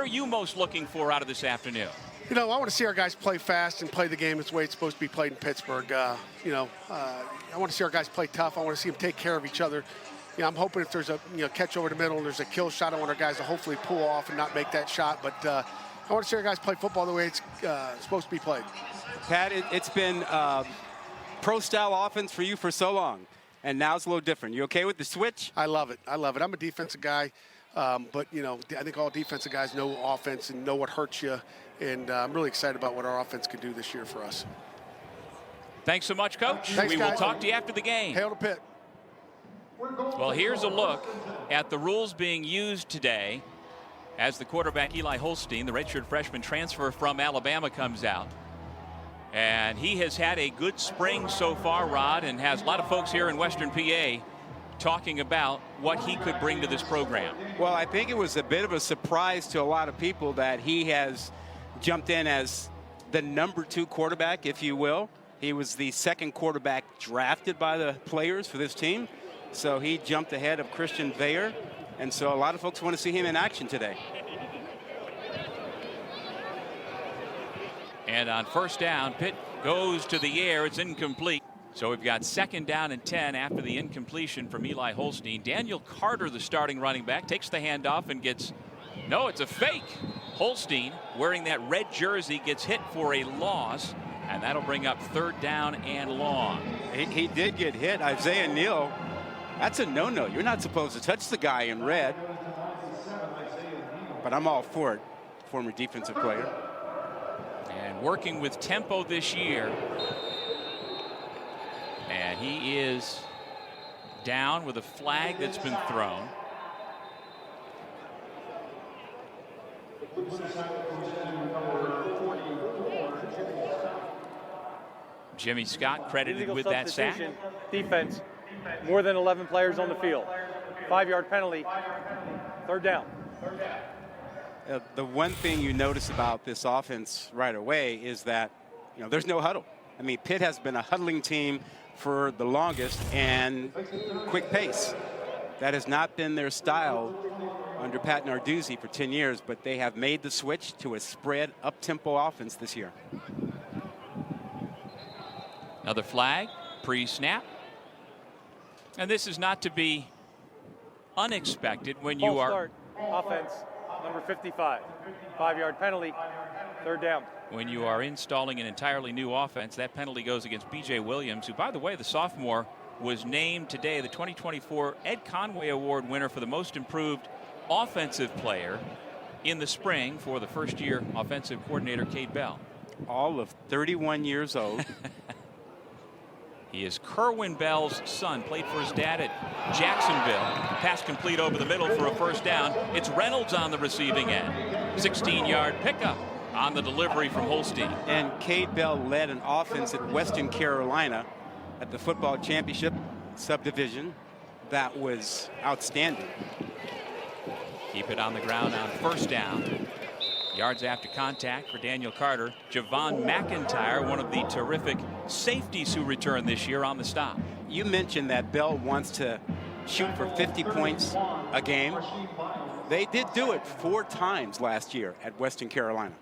What are you most looking for out of this afternoon? You know, I want to see our guys play fast and play the game the way it's supposed to be played in Pittsburgh. I want to see our guys play tough. I want to see them take care of each other. You know, I'm hoping if there's a catch over the middle and there's a kill shot, I want our guys to hopefully pull off and not make that shot. But I want to see our guys play football the way it's supposed to be played. Pat, it's been pro-style offense for you for so long, and now it's a little different. You okay with the switch? I love it. I love it. I'm a defensive guy, but, I think all defensive guys know offense and know what hurts you, and I'm really excited about what our offense can do this year for us. Thanks so much, Coach. Thanks, we guys. will talk to you after the game. Hail to Pitt. Well, here's a look at the rules being used today as the quarterback Eli Holstein, the redshirt freshman transfer from Alabama, comes out. And he has had a good spring so far, Rod, and has a lot of folks here in Western PA talking about what he could bring to this program. Well, I think it was a bit of a surprise to a lot of people that he has jumped in as the #2 quarterback, if you will. He was the second quarterback drafted by the players for this team. So he jumped ahead of Christian Veyer. And so a lot of folks want to see him in action today. And on first down, Pitt goes to the air. It's incomplete. So we've got 2nd down and 10 after the incompletion from Eli Holstein. Daniel Carter, the starting running back, takes the handoff and gets, no, it's a fake. Holstein, wearing that red jersey, gets hit for a loss, and that'll bring up 3rd down and long. He did get hit. Isaiah Neal, that's a no-no. You're not supposed to touch the guy in red. But I'm all for it, former defensive player. And working with tempo this year. And he is down with a flag that's been thrown. Jimmy Scott credited with that sack. Defense, more than 11 players on the field. 5-yard penalty, 3rd down. The one thing you notice about this offense right away is that, there's no huddle. I mean, Pitt has been a huddling team for the longest and quick pace. That has not been their style under Pat Narduzzi for 10 years, but they have made the switch to a spread up-tempo offense this year. Another flag, pre-snap. And this is not to be unexpected when you False are... start, offense, number 55. 5-yard penalty, 3rd down. When you are installing an entirely new offense, that penalty goes against B.J. Williams, who, by the way, the sophomore, was named today the 2024 Ed Conway Award winner for the most improved offensive player in the spring for the first-year offensive coordinator, Cade Bell. All of 31 years old. He is Kerwin Bell's son, played for his dad at Jacksonville. Pass complete over the middle for a 1st down. It's Reynolds on the receiving end. 16-yard pickup on the delivery from Holstein. And Cade Bell led an offense at Western Carolina at the football championship subdivision that was outstanding. Keep it on the ground on 1st down. Yards after contact for Daniel Carter. Javon McIntyre, one of the terrific safeties who returned this year, on the stop. You mentioned that Bell wants to shoot for 50 points a game. They did do it 4 times last year at Western Carolina.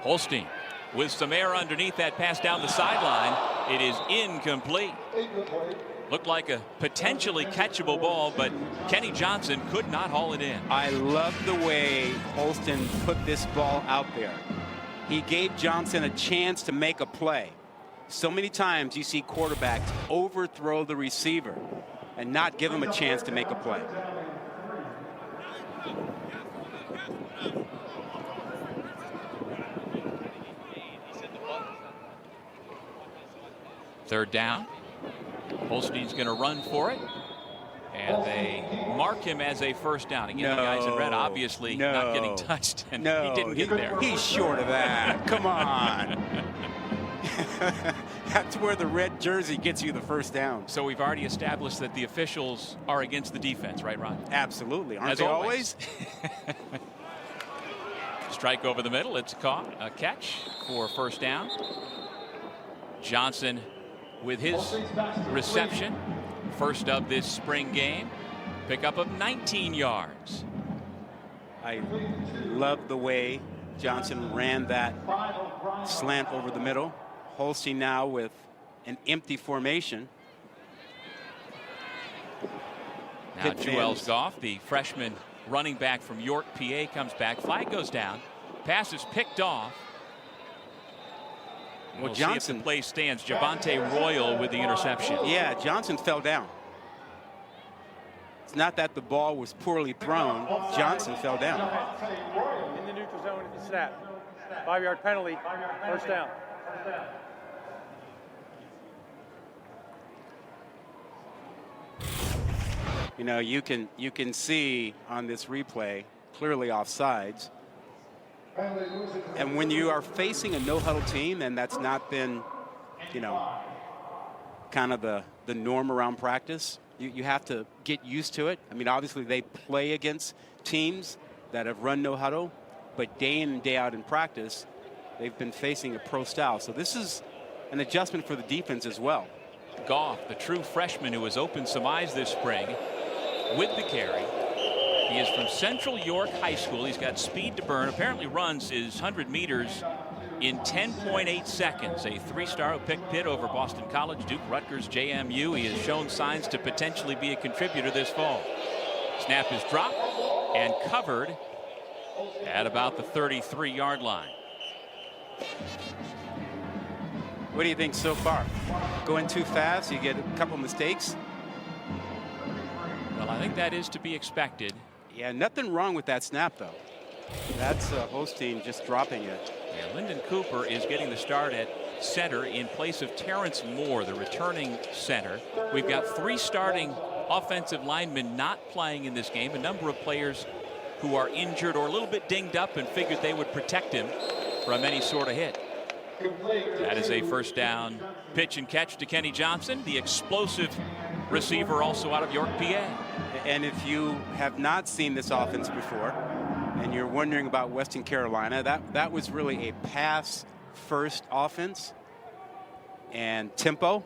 Holstein with some air underneath that pass down the sideline. It is incomplete. Looked like a potentially catchable ball, but Kenny Johnson could not haul it in. I love the way Holstein put this ball out there. He gave Johnson a chance to make a play. So many times you see quarterbacks overthrow the receiver and not give him a chance to make a play. Third down. Holstein's going to run for it. And they mark him as a 1st down. Again, the guys in red obviously not getting touched. And he didn't get there. He's short of that. Come on. That's where the red jersey gets you the 1st down. So we've already established that the officials are against the defense, right, Ron? Absolutely. Aren't As they always? Strike over the middle. It's caught. A catch for 1st down. Johnson with his reception. – 1st of this spring game. Pickup of 19 yards. 2nd and 10 I love the way Johnson ran that slant over the middle. Holstein now with an empty formation. Now Joels Goff, the freshman running back from York, PA, comes back. Flag goes down. Pass is picked off. We'll Johnson, see if the play stands. Javante Royal with the interception. Yeah, Johnson fell down. It's not that the ball was poorly thrown. Johnson fell down. In the neutral zone at the snap. 5-yard penalty, first down. You know, you can see on this replay clearly offsides. And when you are facing a no-huddle team, and that's not been, you know, kind of the norm around practice, you have to get used to it. I mean, obviously they play against teams that have run no-huddle, but day in and day out in practice, they've been facing a pro style. So this is an adjustment for the defense as well. Goff, the true freshman who has opened some eyes this spring with the carry. He is from Central York High School. He's got speed to burn. Apparently runs his 100 meters in 10.8 seconds. A 3-star who picked Pitt over Boston College, Duke, Rutgers, JMU. He has shown signs to potentially be a contributor this fall. Snap is dropped and covered at about the 33-yard line. What do you think so far? Going too fast, you get a couple mistakes? Well, I think that is to be expected. Yeah, nothing wrong with that snap, though. That's Holstein just dropping it. Yeah, Lyndon Cooper is getting the start at center in place of Terrence Moore, the returning center. We've got 3 starting offensive linemen not playing in this game. A number of players who are injured or a little bit dinged up and figured they would protect him from any sort of hit. That is a first down pitch and catch to Kenny Johnson, the explosive receiver also out of York, PA. And if you have not seen this offense before and you're wondering about Western Carolina, that was really a pass-first offense and tempo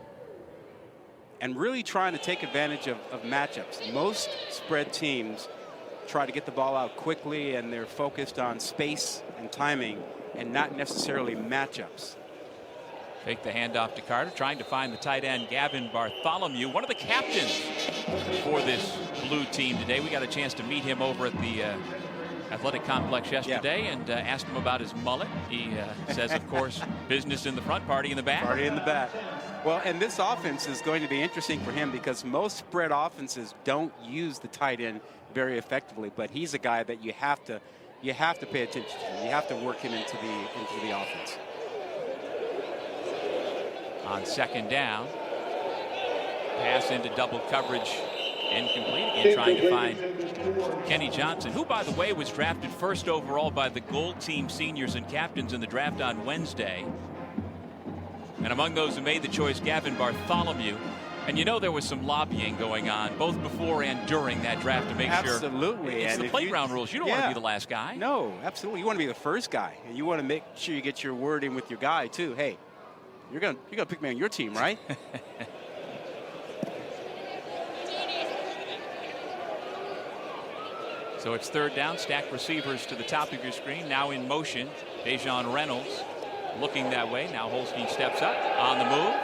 and really trying to take advantage of matchups. Most spread teams try to get the ball out quickly, and they're focused on space and timing and not necessarily matchups. Fake the handoff to Carter, trying to find the tight end, Gavin Bartholomew, one of the captains for this blue team today. We got a chance to meet him over at the athletic complex yesterday and asked him about his mullet. He says, of course, business in the front, party in the back. Party in the back. Well, and this offense is going to be interesting for him because most spread offenses don't use the tight end very effectively, but he's a guy that you have to pay attention to. You have to work him into the offense. On second down, pass into double coverage, incomplete. Again, trying to find Kenny Johnson, who, by the way, was drafted first overall by the Gold Team seniors and captains in the draft on Wednesday. And among those who made the choice, Gavin Bartholomew. And you know there was some lobbying going on both before and during that draft to make sure. Absolutely. It's the playground rules. You don't want to be the last guy. No, absolutely. You want to be the first guy, and you want to make sure you get your word in with your guy too. Hey, you're gonna pick me on your team, right? So it's third down. Stack receivers to the top of your screen. Now in motion, Dejon Reynolds looking that way. Now Holstein steps up on the move.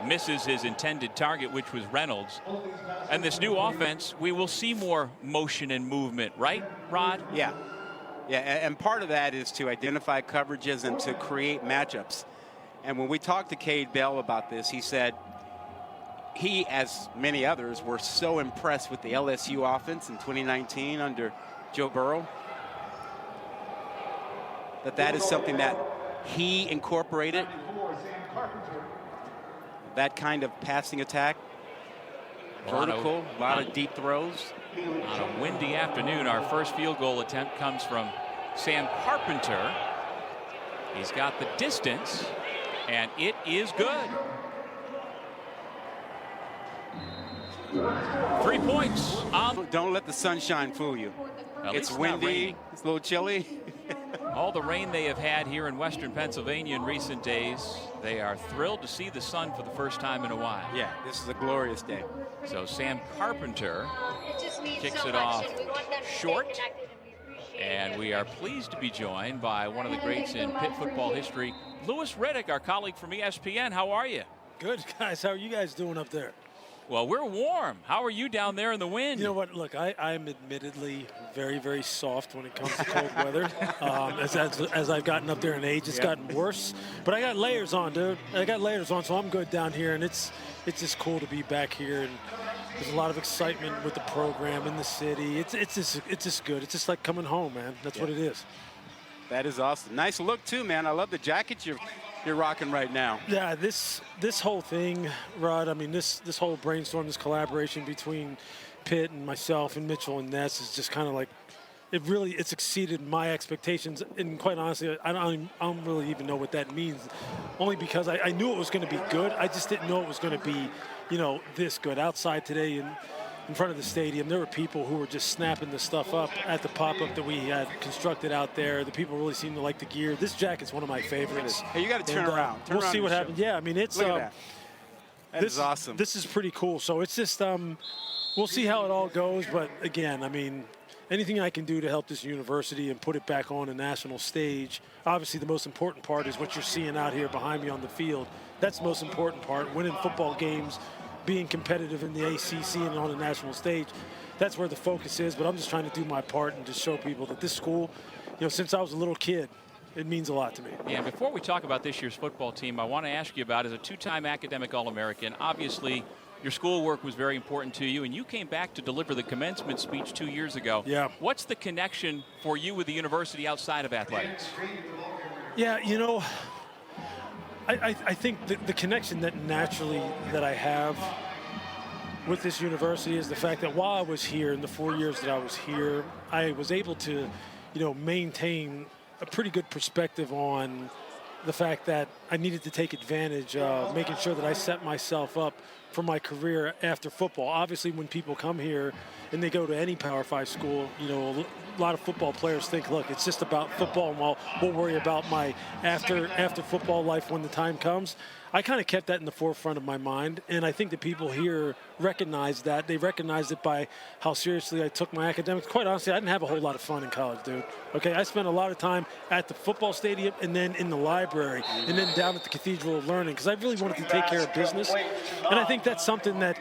Misses his intended target, which was Reynolds. And this new offense, we will see more motion and movement, right, Rod? Yeah. Yeah, and part of that is to identify coverages and to create matchups. And when we talked to Cade Bell about this, he said he, as many others, were so impressed with the LSU offense in 2019 under Joe Burrow that is something that he incorporated. That kind of passing attack, vertical, a lot of deep throws. On a windy afternoon, our first field goal attempt comes from Sam Carpenter. He's got the distance, and it is good. 3 points. Don't let the sunshine fool you. It's windy, it's a little chilly. All the rain they have had here in western Pennsylvania in recent days, they are thrilled to see the sun for the first time in a while. Yeah, this is a glorious day. So Sam Carpenter kicks it off short, And we are pleased to be joined by one of the greats in Pitt football history, Louis Riddick, our colleague from ESPN. How are you? Good, guys. How are you guys doing up there? Well, we're warm. How are you down there in the wind? You know what? Look, I'm admittedly very, very soft when it comes to cold weather. As I've gotten up there in age, it's gotten worse. But I got layers on, dude. I got layers on, so I'm good down here. And it's just cool to be back here. And there's a lot of excitement with the program in the city. It's just good. It's just like coming home, man. That's what it is. That is awesome. Nice look too, man. I love the jacket you're rocking right now. Yeah, this whole thing, Rod, I mean, this whole brainstorm, this collaboration between Pitt and myself and Mitchell and Ness is just kind of like, it's exceeded my expectations. And quite honestly, I don't really even know what that means, only because I knew it was going to be good. I just didn't know it was going to be, this good. Outside today in front of the stadium, there were people who were just snapping the stuff up at the pop-up that we had constructed out there. The people really seem to like the gear. This jacket's one of my favorites. Hey, you got to turn around. We'll see what happens. Yeah, I mean, it's look at that. That is awesome. This is pretty cool. So it's just we'll see how it all goes. But again, I mean, anything I can do to help this university and put it back on a national stage. Obviously, the most important part is what you're seeing out here behind me on the field. That's the most important part. Winning football games, being competitive in the ACC and on the national stage, that's where the focus is. But I'm just trying to do my part and just show people that this school, since I was a little kid, it means a lot to me. Yeah, before we talk about this year's football team, I want to ask you about, as a two-time academic All-American, obviously your schoolwork was very important to you, and you came back to deliver the commencement speech 2 years ago. Yeah. What's the connection for you with the university outside of athletics? Yeah, I think the connection that naturally that I have with this university is the fact that while I was here, in the 4 years that I was here, I was able to, maintain a pretty good perspective on the fact that I needed to take advantage of making sure that I set myself up for my career after football. Obviously, when people come here and they go to any Power 5 school, a lot of football players think, look, it's just about football, and we'll worry about my after football life when the time comes. I kind of kept that in the forefront of my mind, and I think that people here recognize that. They recognize it by how seriously I took my academics. Quite honestly, I didn't have a whole lot of fun in college, dude. Okay, I spent a lot of time at the football stadium and then in the library and then down at the Cathedral of Learning because I really wanted to take care of business. And I think that's something that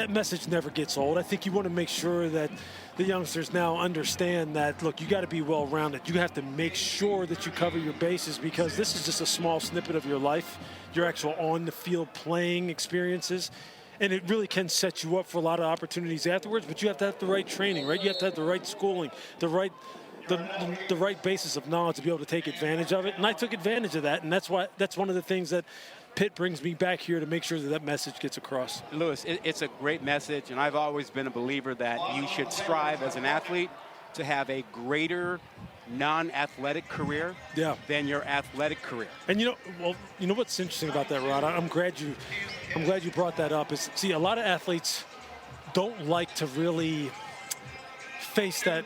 message never gets old. I think you want to make sure that the youngsters now understand that, look, you got to be well-rounded. You have to make sure that you cover your bases because this is just a small snippet of your life, your actual on-the-field playing experiences, and it really can set you up for a lot of opportunities afterwards, but you have to have the right training, right? You have to have the right schooling, the right basis of knowledge to be able to take advantage of it, and I took advantage of that, and that's one of the things that Pitt brings me back here to make sure that message gets across. Louis, it's a great message, and I've always been a believer that you should strive as an athlete to have a greater non-athletic career than your athletic career. And you know what's interesting about that, Rod? I'm glad you brought that up. Is see, a lot of athletes don't like to really face that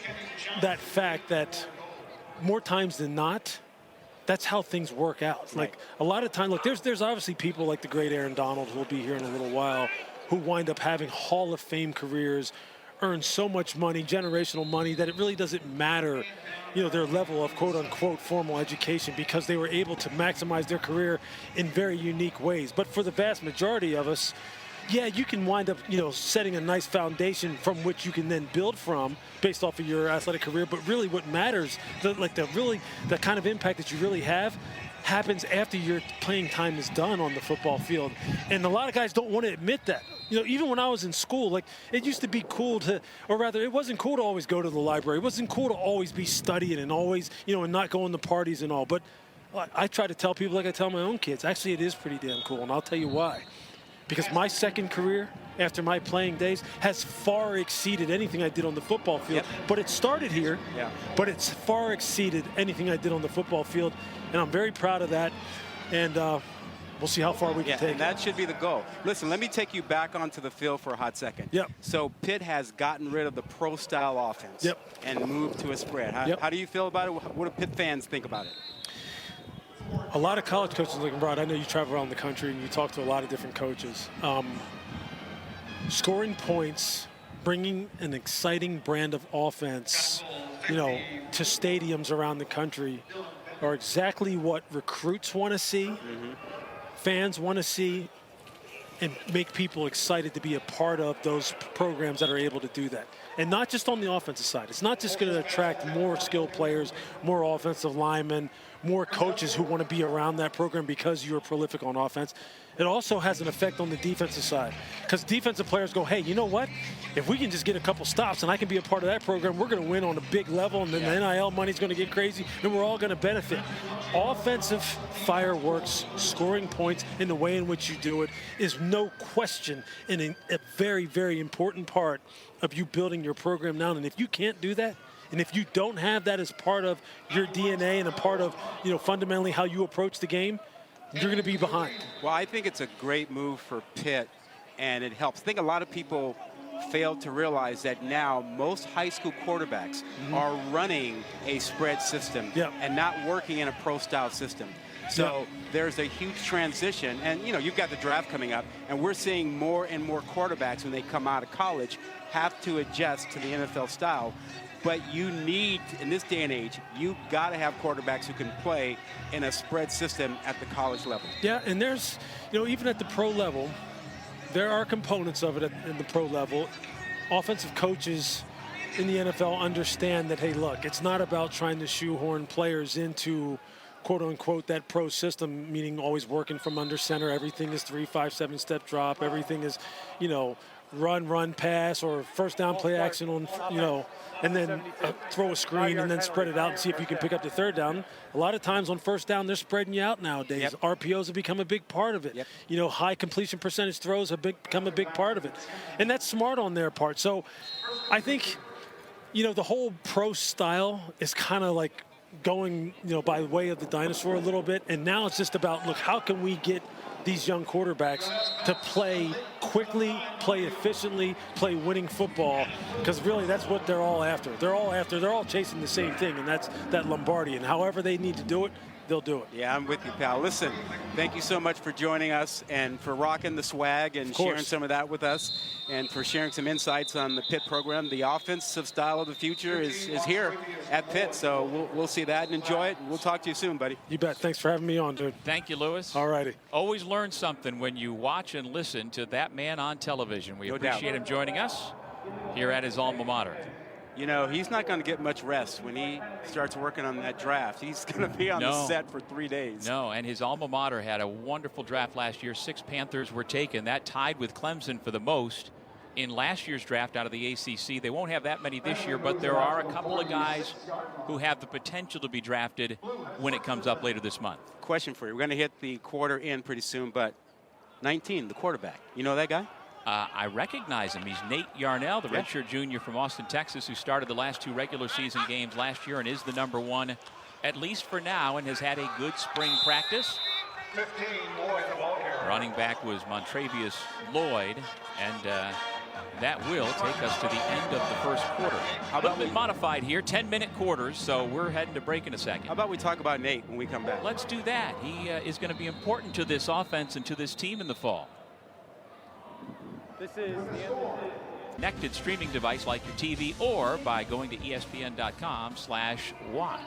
fact that more times than not, that's how things work out. Like a lot of time, look, there's obviously people like the great Aaron Donald, who will be here in a little while, who wind up having Hall of Fame careers, earn so much money, generational money, that it really doesn't matter, their level of quote-unquote formal education because they were able to maximize their career in very unique ways. But for the vast majority of us, yeah, you can wind up, setting a nice foundation from which you can then build from based off of your athletic career. But really what matters, the kind of impact that you really have happens after your playing time is done on the football field. And a lot of guys don't want to admit that. Even when I was in school, it used to be cool to, or rather it wasn't cool to always go to the library. It wasn't cool to always be studying and always, and not going to parties and all. But I try to tell people like I tell my own kids, actually it is pretty damn cool, and I'll tell you why. Because my second career, after my playing days, has far exceeded anything I did on the football field. But it started here, but it's far exceeded anything I did on the football field. And I'm very proud of that. And we'll see how far we can take it. That should be the goal. Listen, let me take you back onto the field for a hot second. So Pitt has gotten rid of the pro-style offense and moved to a spread. How do you feel about it? What do Pitt fans think about it? A lot of college coaches looking broad. I know you travel around the country and you talk to a lot of different coaches. Scoring points, bringing an exciting brand of offense to stadiums around the country are exactly what recruits want to see, fans want to see, and make people excited to be a part of those programs that are able to do that. And not just on the offensive side. It's not just going to attract more skilled players, more offensive linemen, more coaches who want to be around that program because you're prolific on offense. It also has an effect on the defensive side, because defensive players go, hey, you know what? If we can just get a couple stops and I can be a part of that program, we're going to win on a big level, and then the NIL money's going to get crazy, and we're all going to benefit. Offensive fireworks, scoring points, and the way in which you do it is no question a very, very important part of you building your program now. And if you can't do that, and if you don't have that as part of your DNA and a part of, fundamentally how you approach the game, you're going to be behind. Well, I think it's a great move for Pitt, and it helps. I think a lot of people fail to realize that now most high school quarterbacks are running a spread system and not working in a pro-style system. So there's a huge transition, and you've got the draft coming up, and we're seeing more and more quarterbacks when they come out of college have to adjust to the NFL style. But you need, in this day and age, you've got to have quarterbacks who can play in a spread system at the college level. Yeah, and there's, even at the pro level, there are components of it at the pro level. Offensive coaches in the NFL understand that, hey, look, it's not about trying to shoehorn players into, quote unquote, that pro system, meaning always working from under center. Everything is 3, 5, 7-step drop. Everything is, run, pass, or first down play action on, and then throw a screen and then spread it out and see if you can pick up the third down. A lot of times on first down, they're spreading you out nowadays. RPOs have become a big part of it. High completion percentage throws have become a big part of it. And that's smart on their part. So I think, the whole pro style is kind of like going, by way of the dinosaur a little bit. And now it's just about, look, how can we get these young quarterbacks to play quickly, play efficiently, play winning football, because really that's what they're all after. They're all chasing the same thing, and that's that Lombardi. And however they need to do it, they'll do it. Yeah, I'm with you, pal. Listen, thank you so much for joining us and for rocking the swag and sharing some of that with us, and for sharing some insights on the Pitt program. The offensive style of the future is here at Pitt, so we'll see that and enjoy it. We'll talk to you soon, buddy. You bet. Thanks for having me on, dude. Thank you, Lewis. All righty. Always learn something when you watch and listen to that man on television. We appreciate him joining us here at his alma mater. He's not going to get much rest when he starts working on that draft. He's going to be on the set for 3 days. No, and his alma mater had a wonderful draft last year. 6 Panthers were taken. That tied with Clemson for the most in last year's draft out of the ACC. They won't have that many this year, but there are a couple of guys who have the potential to be drafted when it comes up later this month. Question for you. We're going to hit the quarter in pretty soon, but 19, the quarterback. You know that guy? I recognize him. He's Nate Yarnell, the redshirt junior from Austin, Texas, who started the last 2 regular season games last year and is the #1, at least for now, and has had a good spring practice. Running back was Montravius Lloyd, and that will take us to the end of the first quarter. A little bit modified here, 10-minute quarters, so we're heading to break in a second. How about we talk about Nate when we come back? Let's do that. He is going to be important to this offense and to this team in the fall. This is the end of the Connected streaming device like your TV, or by going to ESPN.com/watch.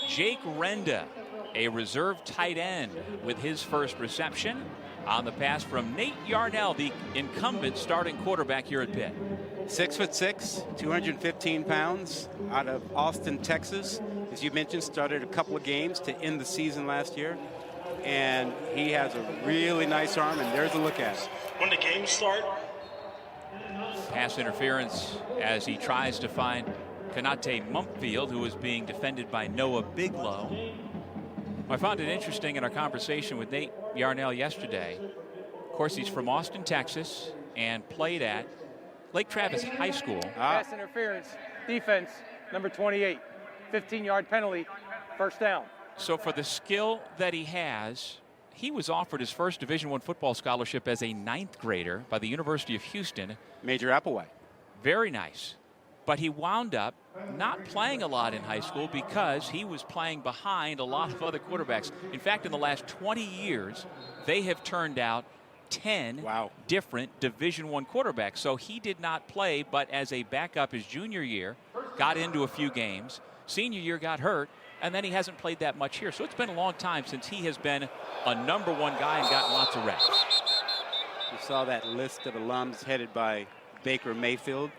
Jake Renda, a reserve tight end, with his first reception on the pass from Nate Yarnell, the incumbent starting quarterback here at Pitt. 6'6", 215 pounds, out of Austin, Texas. As you mentioned, started a couple of games to end the season last year. And he has a really nice arm, and there's a look at it. When the games start. Pass interference as he tries to find Kanate Mumpfield, who is being defended by Noah Biglow. I found it interesting in our conversation with Nate Yarnell yesterday. Of course, he's from Austin, Texas, and played at Lake Travis High School. pass interference, defense, number 28, 15-yard penalty, first down. So for the skill that he has, he was offered his first Division I football scholarship as a 9th grader by the University of Houston. Major Applewhite. Very nice. But he wound up not playing a lot in high school because he was playing behind a lot of other quarterbacks. In fact, in the last 20 years, they have turned out 10 Wow. different Division I quarterbacks. So he did not play, but as a backup his junior year, got into a few games. Senior year got hurt, and then he hasn't played that much here. So it's been a long time since he has been a number 1 guy and gotten lots of reps. You saw that list of alums headed by Baker Mayfield,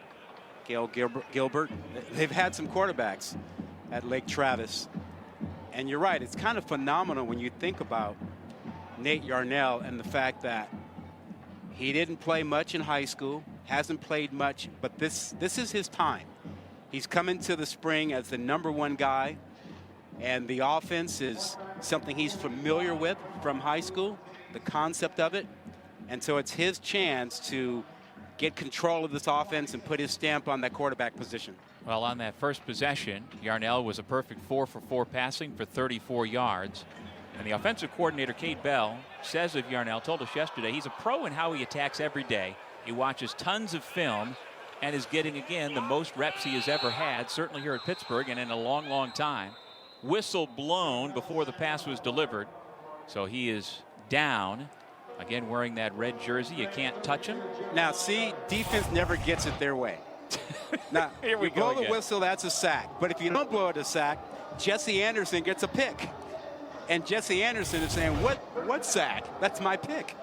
Gail Gilbert. They've had some quarterbacks at Lake Travis. And you're right, it's kind of phenomenal when you think about Nate Yarnell and the fact that he didn't play much in high school, hasn't played much, but this is his time. He's come into the spring as the number 1 guy, and the offense is something he's familiar with from high school, the concept of it. And so it's his chance to get control of this offense and put his stamp on that quarterback position. Well, on that first possession, Yarnell was a perfect 4 for 4 passing for 34 yards. And the offensive coordinator, Cade Bell, says of Yarnell, told us yesterday, he's a pro in how he attacks every day. He watches tons of film and is getting, again, the most reps he has ever had, certainly here at Pittsburgh and in a long, long time. Whistle blown before the pass was delivered. So he is down. Again, wearing that red jersey. You can't touch him. Now, see, defense never gets it their way. Now, Here we you blow go the whistle, that's a sack. But if you don't blow it a sack, Jesse Anderson gets a pick. And Jesse Anderson is saying, what sack? That's my pick.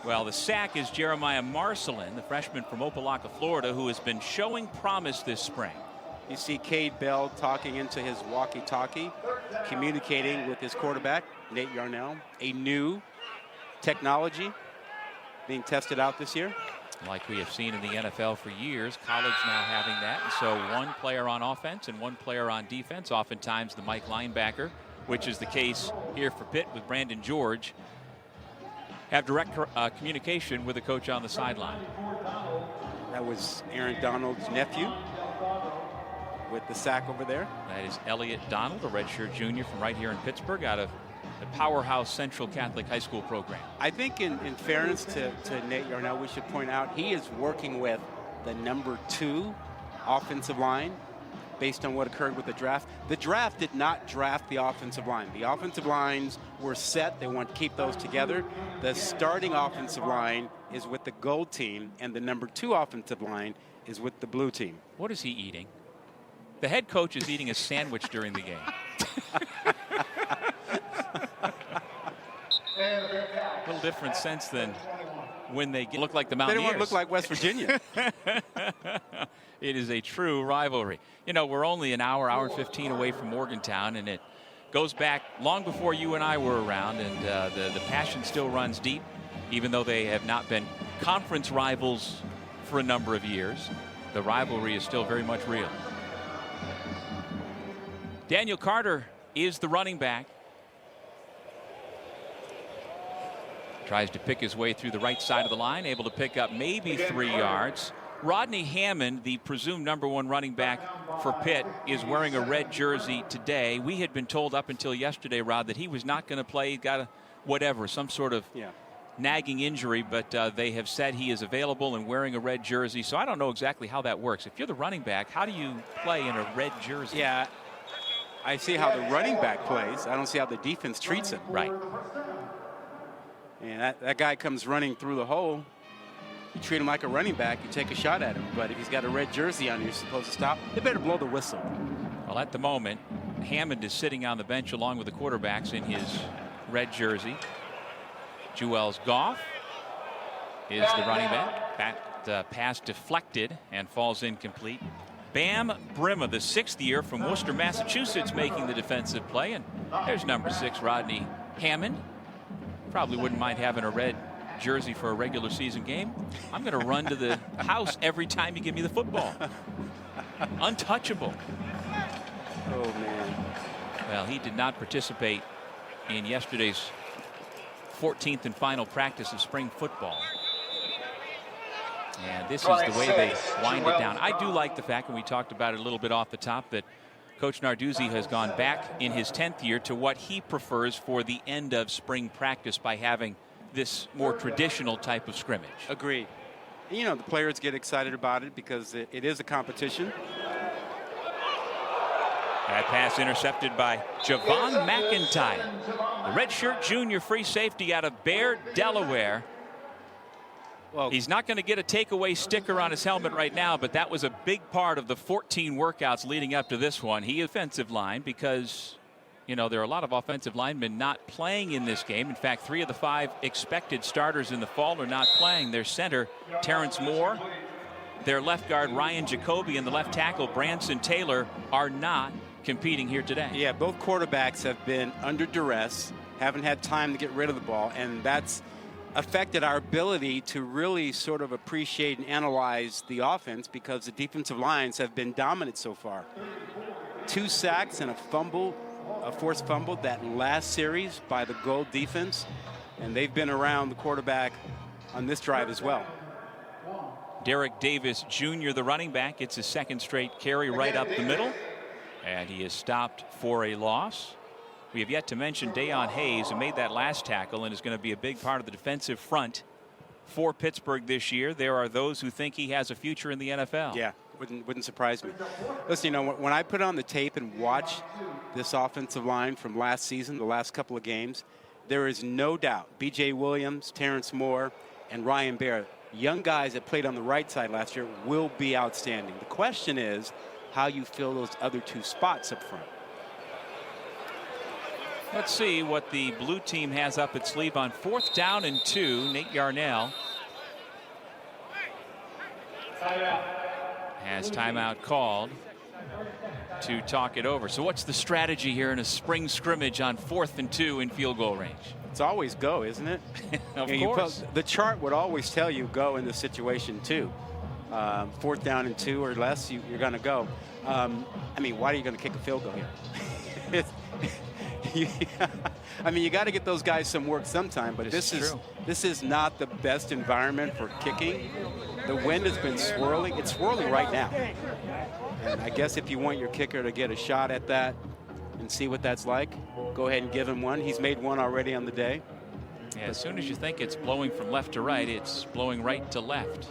Well, the sack is Jeremiah Marcelin, the freshman from Opelika, Florida, who has been showing promise this spring. You see Cade Bell talking into his walkie-talkie, communicating with his quarterback, Nate Yarnell. A new technology being tested out this year. Like we have seen in the NFL for years, college now having that. And so 1 player on offense and 1 player on defense, oftentimes the Mike linebacker, which is the case here for Pitt with Brandon George, have direct communication with the coach on the sideline. That was Aaron Donald's nephew with the sack over there. That is Elliott Donald, a redshirt junior from right here in Pittsburgh, out of the powerhouse Central Catholic High School program. I think in fairness to Nate Yarnell, we should point out he is working with the number 2 offensive line based on what occurred with the draft. The draft did not draft the offensive line. The offensive lines were set. They want to keep those together. The starting offensive line is with the gold team, and the number 2 offensive line is with the blue team. What is he eating? The head coach is eating a sandwich during the game. A little different sense than when they look like the Mountaineers. They don't want to look like West Virginia. It is a true rivalry. You know, we're only an hour and 15 away from Morgantown, and it goes back long before you and I were around, and the passion still runs deep, even though they have not been conference rivals for a number of years. The rivalry is still very much real. Daniel Carter is the running back. Tries to pick his way through the right side of the line, able to pick up maybe 3 yards. Rodney Hammond, the presumed number 1 running back for Pitt, is wearing a red jersey today. We had been told up until yesterday, Rod, that he was not going to play. He got some sort of nagging injury, but they have said he is available and wearing a red jersey. So I don't know exactly how that works. If you're the running back, how do you play in a red jersey? Yeah, I see how the running back plays. I don't see how the defense treats him. Right. And that guy comes running through the hole. You treat him like a running back, you take a shot at him. But if he's got a red jersey on, you're supposed to stop. They better blow the whistle. Well, at the moment, Hammond is sitting on the bench along with the quarterbacks in his red jersey. Juelz Goff is the running back. That pass deflected and falls incomplete. Bam Brimma, the 6th year from Worcester, Massachusetts, making the defensive play. And there's number 6, Rodney Hammond. Probably wouldn't mind having a red jersey for a regular season game. I'm going to run to the house every time you give me the football. Untouchable. Oh, man. Well, he did not participate in yesterday's 14th and final practice of spring football. And this is the way they wind it down. I do like the fact, and we talked about it a little bit off the top, that Coach Narduzzi has gone back in his 10th year to what he prefers for the end of spring practice by having this more traditional type of scrimmage. Agreed. You know, the players get excited about it because it is a competition. That pass intercepted by Javon McIntyre, the redshirt junior free safety out of Baird, Delaware. Well, he's not going to get a takeaway sticker on his helmet right now, but that was a big part of the 14 workouts leading up to this one. He offensive line because, you know, there are a lot of offensive linemen not playing in this game. In fact, 3 of the 5 expected starters in the fall are not playing. Their center, Terrence Moore, their left guard, Ryan Jacoby, and the left tackle, Branson Taylor, are not competing here today. Yeah, both quarterbacks have been under duress, haven't had time to get rid of the ball, and that's affected our ability to really sort of appreciate and analyze the offense because the defensive lines have been dominant so far. 2 sacks and a fumble, a forced fumble that last series by the Gold defense, and they've been around the quarterback on this drive as well. Derek Davis Jr., the running back, gets his 2nd straight carry right up the middle, and he is stopped for a loss. We have yet to mention Dayon Hayes, who made that last tackle and is going to be a big part of the defensive front for Pittsburgh this year. There are those who think he has a future in the NFL. Yeah, wouldn't surprise me. Listen, you know, when I put on the tape and watch this offensive line from last season, the last couple of games, there is no doubt B.J. Williams, Terrence Moore, and Ryan Baer, young guys that played on the right side last year, will be outstanding. The question is how you fill those other 2 spots up front. Let's see what the blue team has up its sleeve on 4th down and 2. Nate Yarnell has timeout called to talk it over. So what's the strategy here in a spring scrimmage on 4th and 2 in field goal range? It's always go, isn't it? Of course. The chart would always tell you go in this situation too. 4th down and 2 or less, you're going to go. I mean, why are you going to kick a field goal here? I mean, you got to get those guys some work sometime, but this is not the best environment for kicking. The wind has been swirling. It's swirling right now. And I guess if you want your kicker to get a shot at that and see what that's like, go ahead and give him one. He's made one already on the day. Yeah, as soon as you think it's blowing from left to right, it's blowing right to left.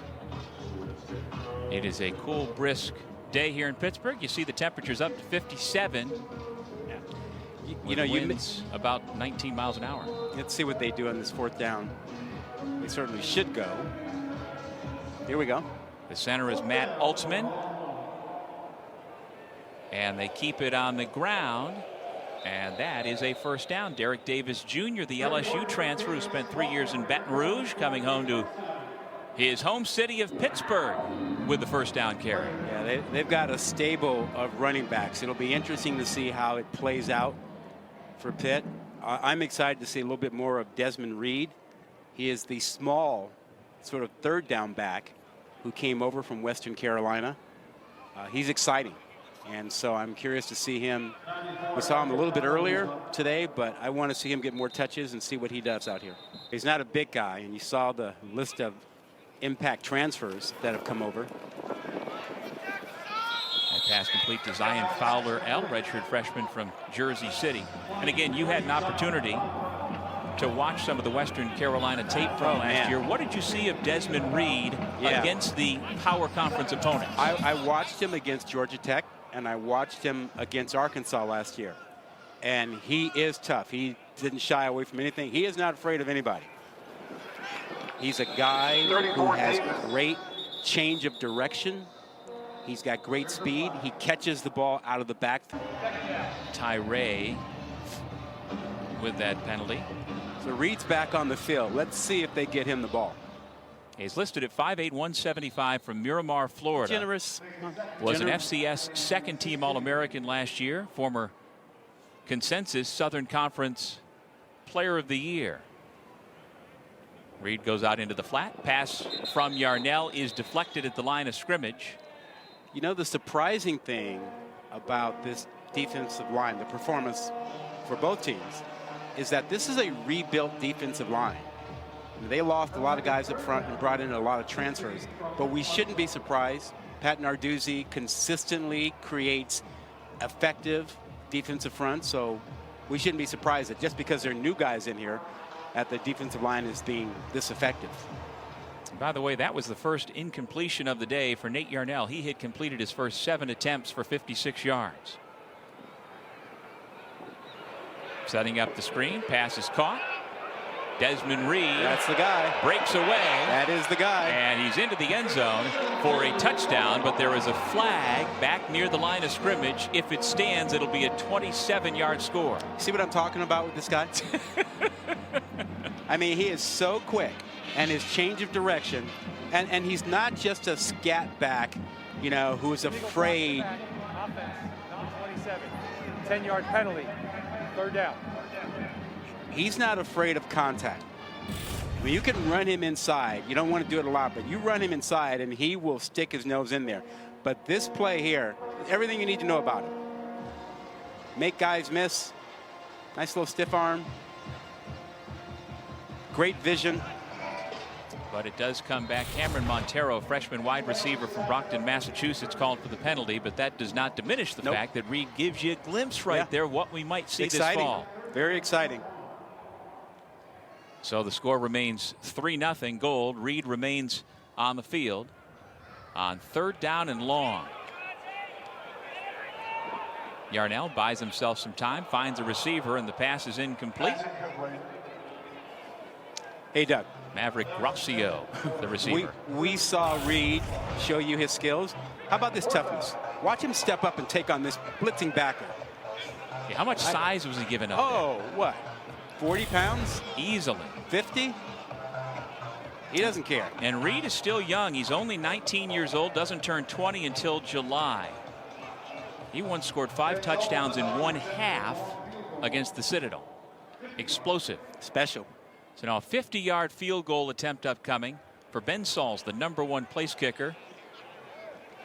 It is a cool, brisk day here in Pittsburgh. You see the temperatures up to 57. You know, winds about 19 miles an hour. Let's see what they do on this 4th down. They certainly should go. Here we go. The center is Matt Altsman. And they keep it on the ground. And that is a 1st down. Derek Davis Jr., the LSU transfer who spent 3 years in Baton Rouge, coming home to his home city of Pittsburgh with the 1st down carry. Yeah, they've got a stable of running backs. It'll be interesting to see how it plays out for Pitt. I'm excited to see a little bit more of Desmond Reed. He is the small sort of 3rd down back who came over from Western Carolina. He's exciting. And so I'm curious to see him. We saw him a little bit earlier today, but I want to see him get more touches and see what he does out here. He's not a big guy, and you saw the list of impact transfers that have come over. That pass complete to Zion Fowler L, redshirt freshman from Jersey City. And again, you had an opportunity to watch some of the Western Carolina tape from last year. What did you see of Desmond Reed against the power conference opponents? I watched him against Georgia Tech, and I watched him against Arkansas last year. And he is tough. He didn't shy away from anything. He is not afraid of anybody. He's a guy who has great change of direction. He's got great speed. He catches the ball out of the back. Tyree with that penalty. So Reed's back on the field. Let's see if they get him the ball. He's listed at 5'8", 175 from Miramar, Florida. Generous. Was an FCS 2nd team All-American last year. Former consensus Southern Conference Player of the Year. Reed goes out into the flat. Pass from Yarnell is deflected at the line of scrimmage. You know, the surprising thing about this defensive line, the performance for both teams, is that this is a rebuilt defensive line. They lost a lot of guys up front and brought in a lot of transfers, but we shouldn't be surprised. Pat Narduzzi consistently creates effective defensive fronts, so we shouldn't be surprised that just because there are new guys in here that the defensive line is being this effective. By the way, that was the first incompletion of the day for Nate Yarnell. He had completed his first 7 attempts for 56 yards. Setting up the screen, pass is caught. Desmond Reed. That's the guy. Breaks away. That is the guy. And he's into the end zone for a touchdown, but there is a flag back near the line of scrimmage. If it stands, it'll be a 27-yard score. See what I'm talking about with this guy? I mean, he is so quick, and his change of direction, and he's not just a scat back, you know, who's afraid. Offense, number 27, 10-yard penalty, 3rd down. He's not afraid of contact. I mean, you can run him inside. You don't want to do it a lot, but you run him inside, and he will stick his nose in there. But this play here, everything you need to know about it. Make guys miss. Nice little stiff arm. Great vision. But it does come back. Cameron Montero, freshman wide receiver from Brockton, Massachusetts, called for the penalty, but that does not diminish the fact that Reed gives you a glimpse right there what we might see this fall. Very exciting. So the score remains 3-0 Gold. Reed remains on the field on 3rd down and long. Yarnell buys himself some time, finds a receiver, and the pass is incomplete. Hey, Doug. Maverick Rossio, the receiver. We saw Reed show you his skills. How about this toughness? Watch him step up and take on this blitzing backer. Yeah, how much size was he giving up? Oh, what? 40 pounds? Easily. 50? He doesn't care. And Reed is still young. He's only 19 years old, doesn't turn 20 until July. He once scored 5 touchdowns in 1/2 against the Citadel. Explosive. Special. So now a 50-yard field goal attempt upcoming for Ben Sauls, the #1 place kicker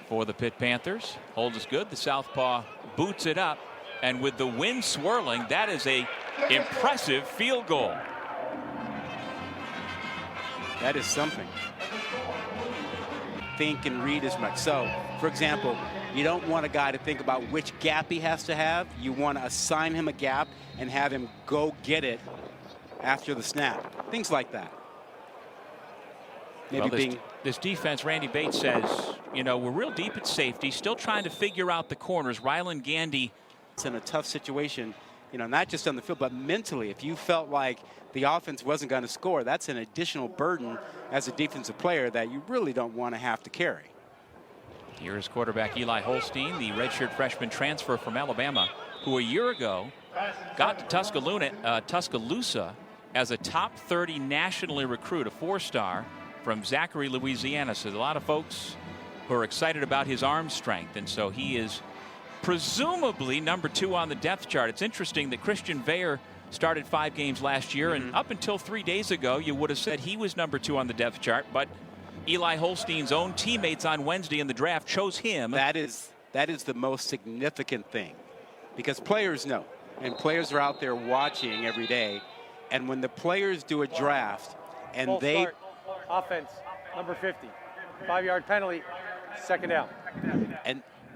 for the Pitt Panthers. Hold is good. The southpaw boots it up. And with the wind swirling, that is a impressive field goal. That is something. Think and read as much. So, for example, you don't want a guy to think about which gap he has to have. You want to assign him a gap and have him go get it after the snap. Things like that. Maybe well, this defense, Randy Bates says, you know, we're real deep at safety, still trying to figure out the corners. Ryland Gandy. It's in a tough situation, you know, not just on the field, but mentally. If you felt like the offense wasn't going to score, that's an additional burden as a defensive player that you really don't want to have to carry. Here's quarterback Eli Holstein, the redshirt freshman transfer from Alabama, who a year ago got to Tuscaloosa as a top 30 nationally recruit, a 4-star from Zachary, Louisiana. So a lot of folks who are excited about his arm strength, and so he is presumably #2 on the depth chart. It's interesting that Christian Veyer started 5 games last year, and up until 3 days ago, you would have said he was #2 on the depth chart, but Eli Holstein's own teammates on Wednesday in the draft chose him. That is the most significant thing, because players know, and players are out there watching every day, and when the players do a draft and Full start. Offense, number 50, 5-yard penalty, 2nd down.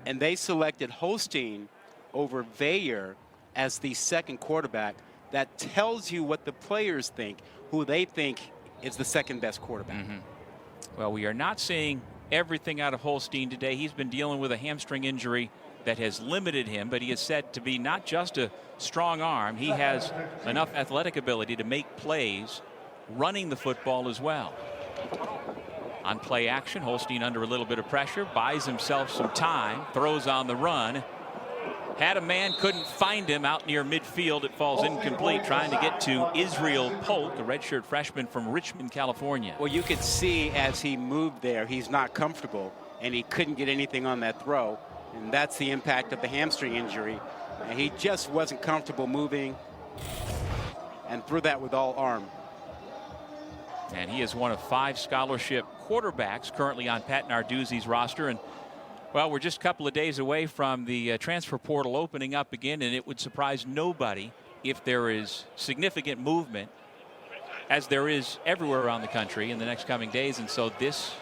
And they selected Holstein over Veyer as the second quarterback. That tells you what the players think, who they think is the second best quarterback. Well, we are not seeing everything out of Holstein today. He's been dealing with a hamstring injury that has limited him, but he is said to be not just a strong arm. He has enough athletic ability to make plays running the football as well. On play action, Holstein under a little bit of pressure, buys himself some time, throws on the run. Had a man, couldn't find him out near midfield. It falls incomplete, trying to get to Israel Polk, a redshirt freshman from Richmond, California. Well, you could see as he moved there, he's not comfortable, and he couldn't get anything on that throw. And that's the impact of the hamstring injury. And he just wasn't comfortable moving and threw that with all arm. And he is one of 5 scholarship quarterbacks currently on Pat Narduzzi's roster. And, well, we're just a couple of days away from the transfer portal opening up again, and it would surprise nobody if there is significant movement, as there is everywhere around the country in the next coming days. And so this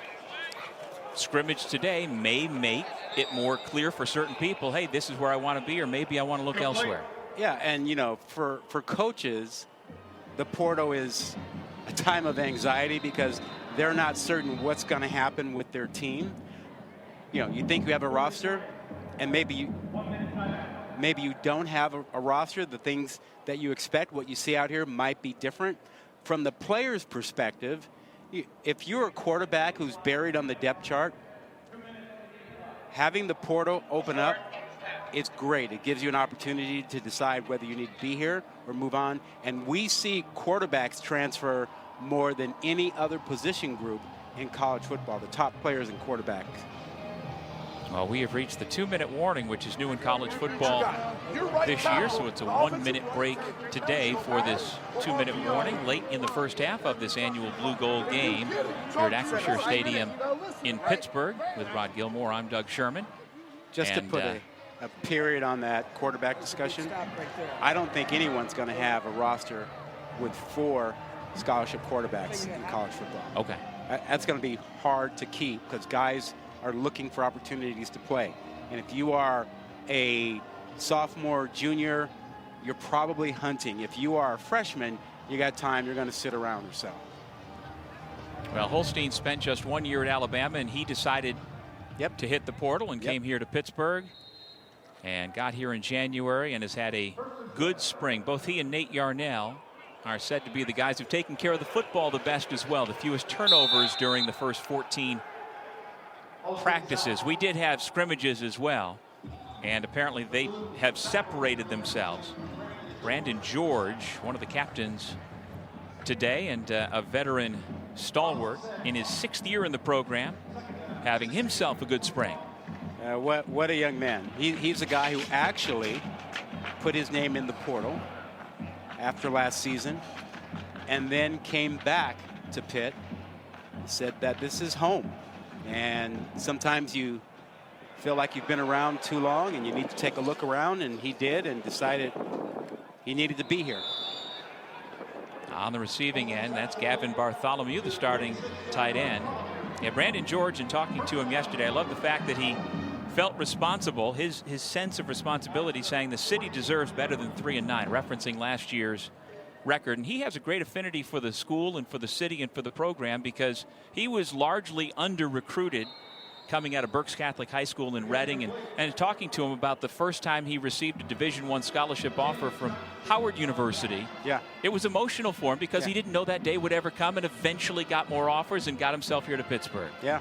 scrimmage today may make it more clear for certain people, hey, this is where I want to be, or maybe I want to look elsewhere. Yeah, and, you know, for coaches, the portal is a time of anxiety because they're not certain what's going to happen with their team. You know, you think you have a roster, and maybe you don't have a roster. The things that you expect, what you see out here, might be different. from the player's perspective, if you're a quarterback who's buried on the depth chart, having the portal open up, it's great. It gives you an opportunity to decide whether you need to be here or move on. And we see quarterbacks transfer more than any other position group in college football, the top players in quarterbacks. Well, we have reached the 2-minute warning, which is new in college football this year. So it's a 1-minute break today for this 2-minute warning late in the first half of this annual Blue Gold game here at Acrisure Stadium in Pittsburgh. With Rod Gilmore, I'm Doug Sherman. Just to put a period on that quarterback discussion, I don't think anyone's going to have a roster with 4 scholarship quarterbacks in college football. Okay. That's going to be hard to keep because guys are looking for opportunities to play. And if you are a sophomore, junior, you're probably hunting. If you are a freshman, you got time, you're going to sit around or so. Well, Holstein spent just 1 year at Alabama, and he decided to hit the portal and came here to Pittsburgh and got here in January and has had a good spring. Both he and Nate Yarnell are said to be the guys who've taken care of the football the best as well. The fewest turnovers during the first 14 practices. We did have scrimmages as well, and apparently they have separated themselves. Brandon George, one of the captains today, and a veteran stalwart in his 6th year in the program, having himself a good spring. What a young man. He's a guy who actually put his name in the portal after last season and then came back to Pitt, said that this is home. And sometimes you feel like you've been around too long and you need to take a look around, and he did and decided he needed to be here. On the receiving end, that's Gavin Bartholomew, the starting tight end. Yeah, Brandon George, in talking to him yesterday, I love the fact that he felt responsible, his sense of responsibility, saying the city deserves better than 3-9, referencing last year's record. And he has a great affinity for the school and for the city and for the program because he was largely under-recruited coming out of Berks Catholic High School in Reading, and talking to him about the first time he received a Division I scholarship offer from Howard University. Yeah. It was emotional for him because he didn't know that day would ever come, and eventually got more offers and got himself here to Pittsburgh. Yeah.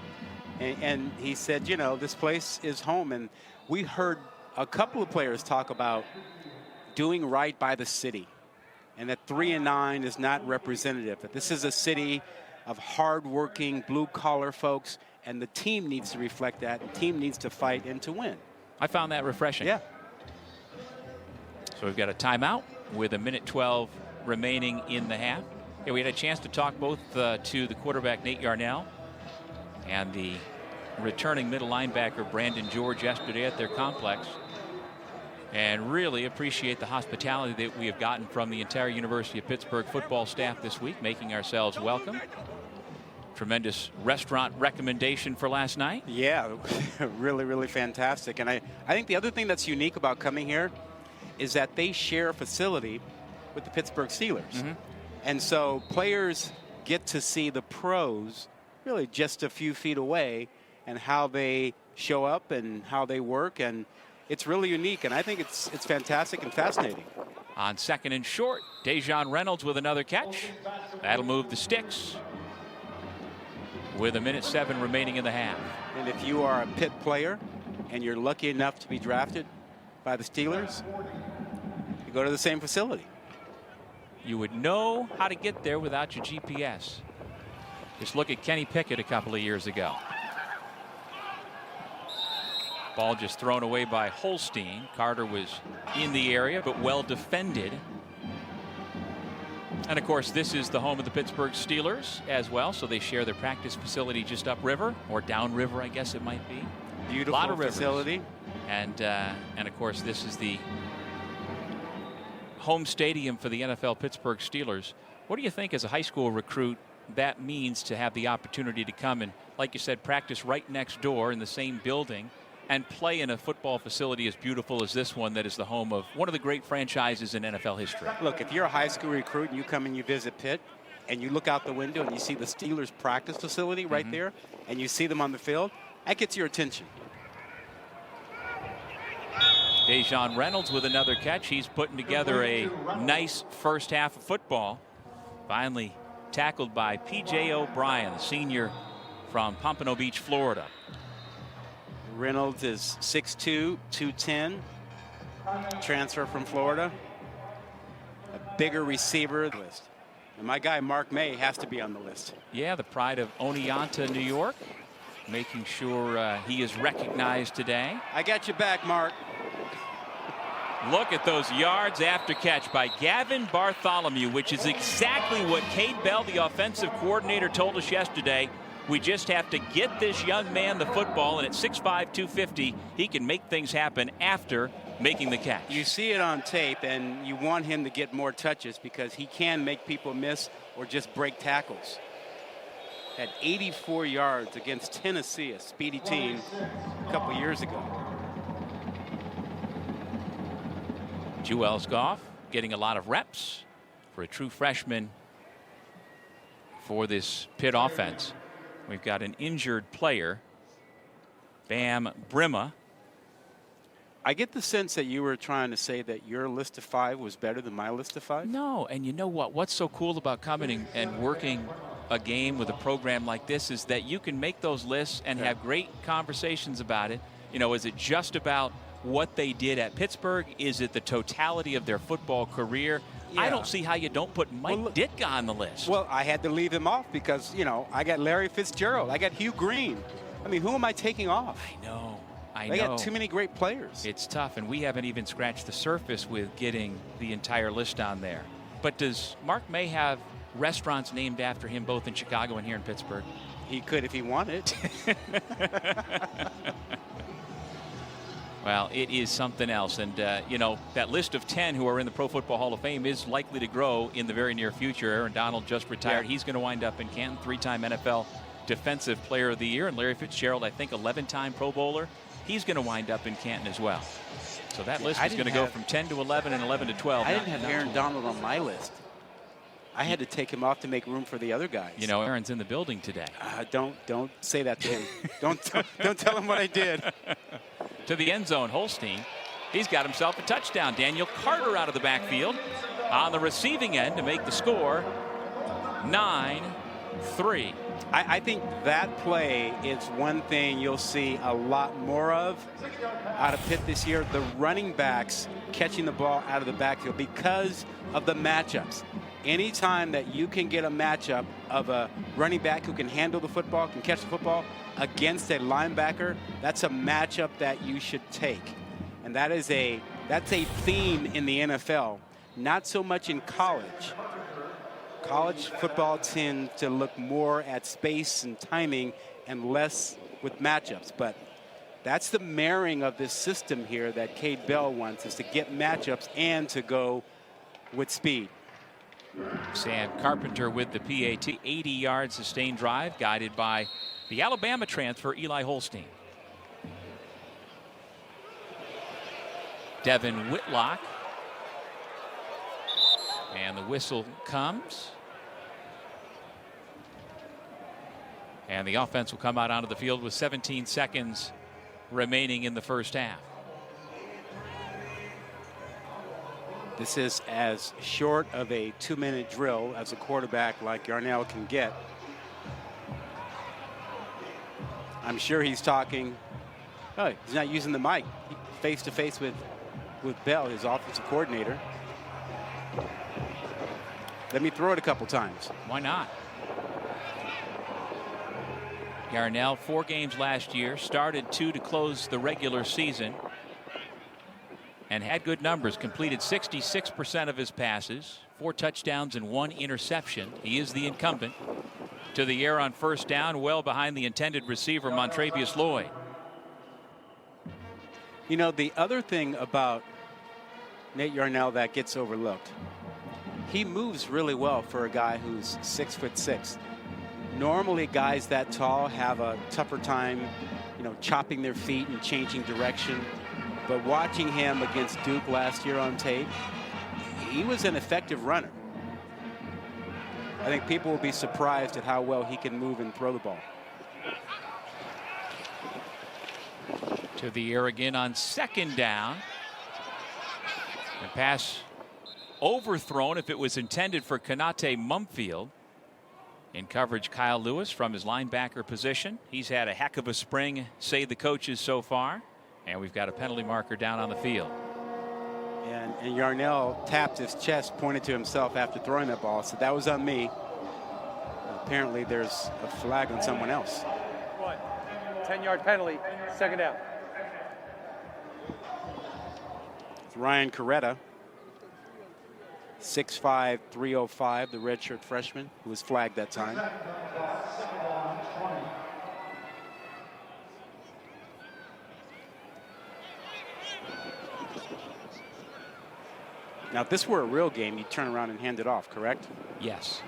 And he said, you know, this place is home. And we heard a couple of players talk about doing right by the city, and that 3-9 is not representative, that this is a city of hardworking blue-collar folks, and the team needs to reflect that. The team needs to fight and to win. I found that refreshing. Yeah. So we've got a timeout with 1:12 remaining in the half. Yeah, we had a chance to talk both to the quarterback Nate Yarnell and the returning middle linebacker Brandon George yesterday at their complex, and really appreciate the hospitality that we have gotten from the entire University of Pittsburgh football staff this week, making ourselves welcome. Tremendous restaurant recommendation for last night. Yeah, really, really fantastic. And I think the other thing that's unique about coming here is that they share a facility with the Pittsburgh Steelers. Mm-hmm. And so players get to see the pros really just a few feet away, and how they show up and how they work. And it's really unique, and I think it's fantastic and fascinating. On 2nd and short, Dejon Reynolds with another catch. That'll move the sticks with 1:07 remaining in the half. And if you are a Pitt player and you're lucky enough to be drafted by the Steelers, you go to the same facility. You would know how to get there without your GPS. Just look at Kenny Pickett a couple of years ago. Ball just thrown away by Holstein. Carter was in the area, but well defended. And of course, this is the home of the Pittsburgh Steelers as well, so they share their practice facility just upriver, or downriver, I guess it might be. Beautiful lot of facility. And of course, this is the home stadium for the NFL Pittsburgh Steelers. What do you think, as a high school recruit, that means to have the opportunity to come and, like you said, practice right next door in the same building and play in a football facility as beautiful as this one, that is the home of one of the great franchises in NFL history? Look, if you're a high school recruit and you come and you visit Pitt and you look out the window and you see the Steelers practice facility right there, and you see them on the field, that gets your attention. Dejon Reynolds with another catch. He's putting together a nice first half of football. Finally tackled by P.J. O'Brien, the senior from Pompano Beach, Florida. Reynolds is 6'2", 210. Transfer from Florida. A bigger receiver list. And my guy Mark May has to be on the list. Yeah, the pride of Oneonta, New York. Making sure he is recognized today. I got you back, Mark. Look at those yards after catch by Gavin Bartholomew, which is exactly what Cade Bell, the offensive coordinator, told us yesterday. We just have to get this young man the football, and at 6'5", 250, he can make things happen after making the catch. You see it on tape, and you want him to get more touches because he can make people miss or just break tackles. Had 84 yards against Tennessee, a speedy team, a couple years ago. Juelz Goff getting a lot of reps for a true freshman for this Pitt offense. We've got an injured player, Bam Brima. I get the sense that you were trying to say that your list of 5 was better than my list of 5. No, and you know what? What's so cool about coming and working a game with a program like this is that you can make those lists and have great conversations about it. You know, is it just about what they did at Pittsburgh? Is it the totality of their football career? Yeah. I don't see how you don't put Mike Ditka on the list. Well, I had to leave him off because, you know, I got Larry Fitzgerald. I got Hugh Green. I mean, who am I taking off? I know. They got too many great players. It's tough, and we haven't even scratched the surface with getting the entire list on there. But does Mark May have restaurants named after him both in Chicago and here in Pittsburgh? He could if he wanted. Well, it is something else. And, you know, that list of 10 who are in the Pro Football Hall of Fame is likely to grow in the very near future. Aaron Donald just retired. Yeah. He's going to wind up in Canton, 3-time NFL Defensive Player of the Year. And Larry Fitzgerald, I think, 11-time Pro Bowler. He's going to wind up in Canton as well. So that list is going to go from 10 to 11 and 11 to 12. I didn't have Aaron Donald on my list. I had to take him off to make room for the other guys. You know, Aaron's in the building today. Don't say that to him. don't tell him what I did. To the end zone, Holstein. He's got himself a touchdown. Daniel Carter out of the backfield on the receiving end to make the score 9-3. I think that play is one thing you'll see a lot more of out of Pitt this year. The running backs catching the ball out of the backfield because of the matchups. Anytime that you can get a matchup of a running back who can handle the football, can catch the football against a linebacker, that's a matchup that you should take. And that's a theme in the NFL, not so much in college. College football tends to look more at space and timing and less with matchups. But that's the marrying of this system here that Cade Bell wants, is to get matchups and to go with speed. Sam Carpenter with the PAT. 80-yard sustained drive guided by the Alabama transfer Eli Holstein. Devin Whitlock. And the whistle comes. And the offense will come out onto the field with 17 seconds remaining in the first half. This is as short of a 2-minute drill as a quarterback like Yarnell can get. I'm sure he's talking. Oh, he's not using the mic. Face to face with Bell, his offensive coordinator. Let me throw it a couple times. Why not? Yarnell, 4 games last year, started 2 to close the regular season, and had good numbers. Completed 66% of his passes, 4 touchdowns and 1 interception. He is the incumbent. To the air on first down, well behind the intended receiver, Montrevious Lloyd. You know, the other thing about Nate Yarnell that gets overlooked, he moves really well for a guy who's 6'6". Normally guys that tall have a tougher time, you know, chopping their feet and changing direction. But watching him against Duke last year on tape, he was an effective runner. I think people will be surprised at how well he can move and throw the ball. To the air again on second down. The pass overthrown if it was intended for Konate Mumfield. In coverage, Kyle Lewis from his linebacker position. He's had a heck of a spring, say the coaches so far. And we've got a penalty marker down on the field. And Yarnell tapped his chest, pointed to himself after throwing that ball. So that was on me. Apparently there's a flag on someone else. 10-yard penalty, second down. It's Ryan Coretta, 6'5", 305, the redshirt freshman who was flagged that time. Now, if this were a real game, you'd turn around and hand it off, correct? Yes.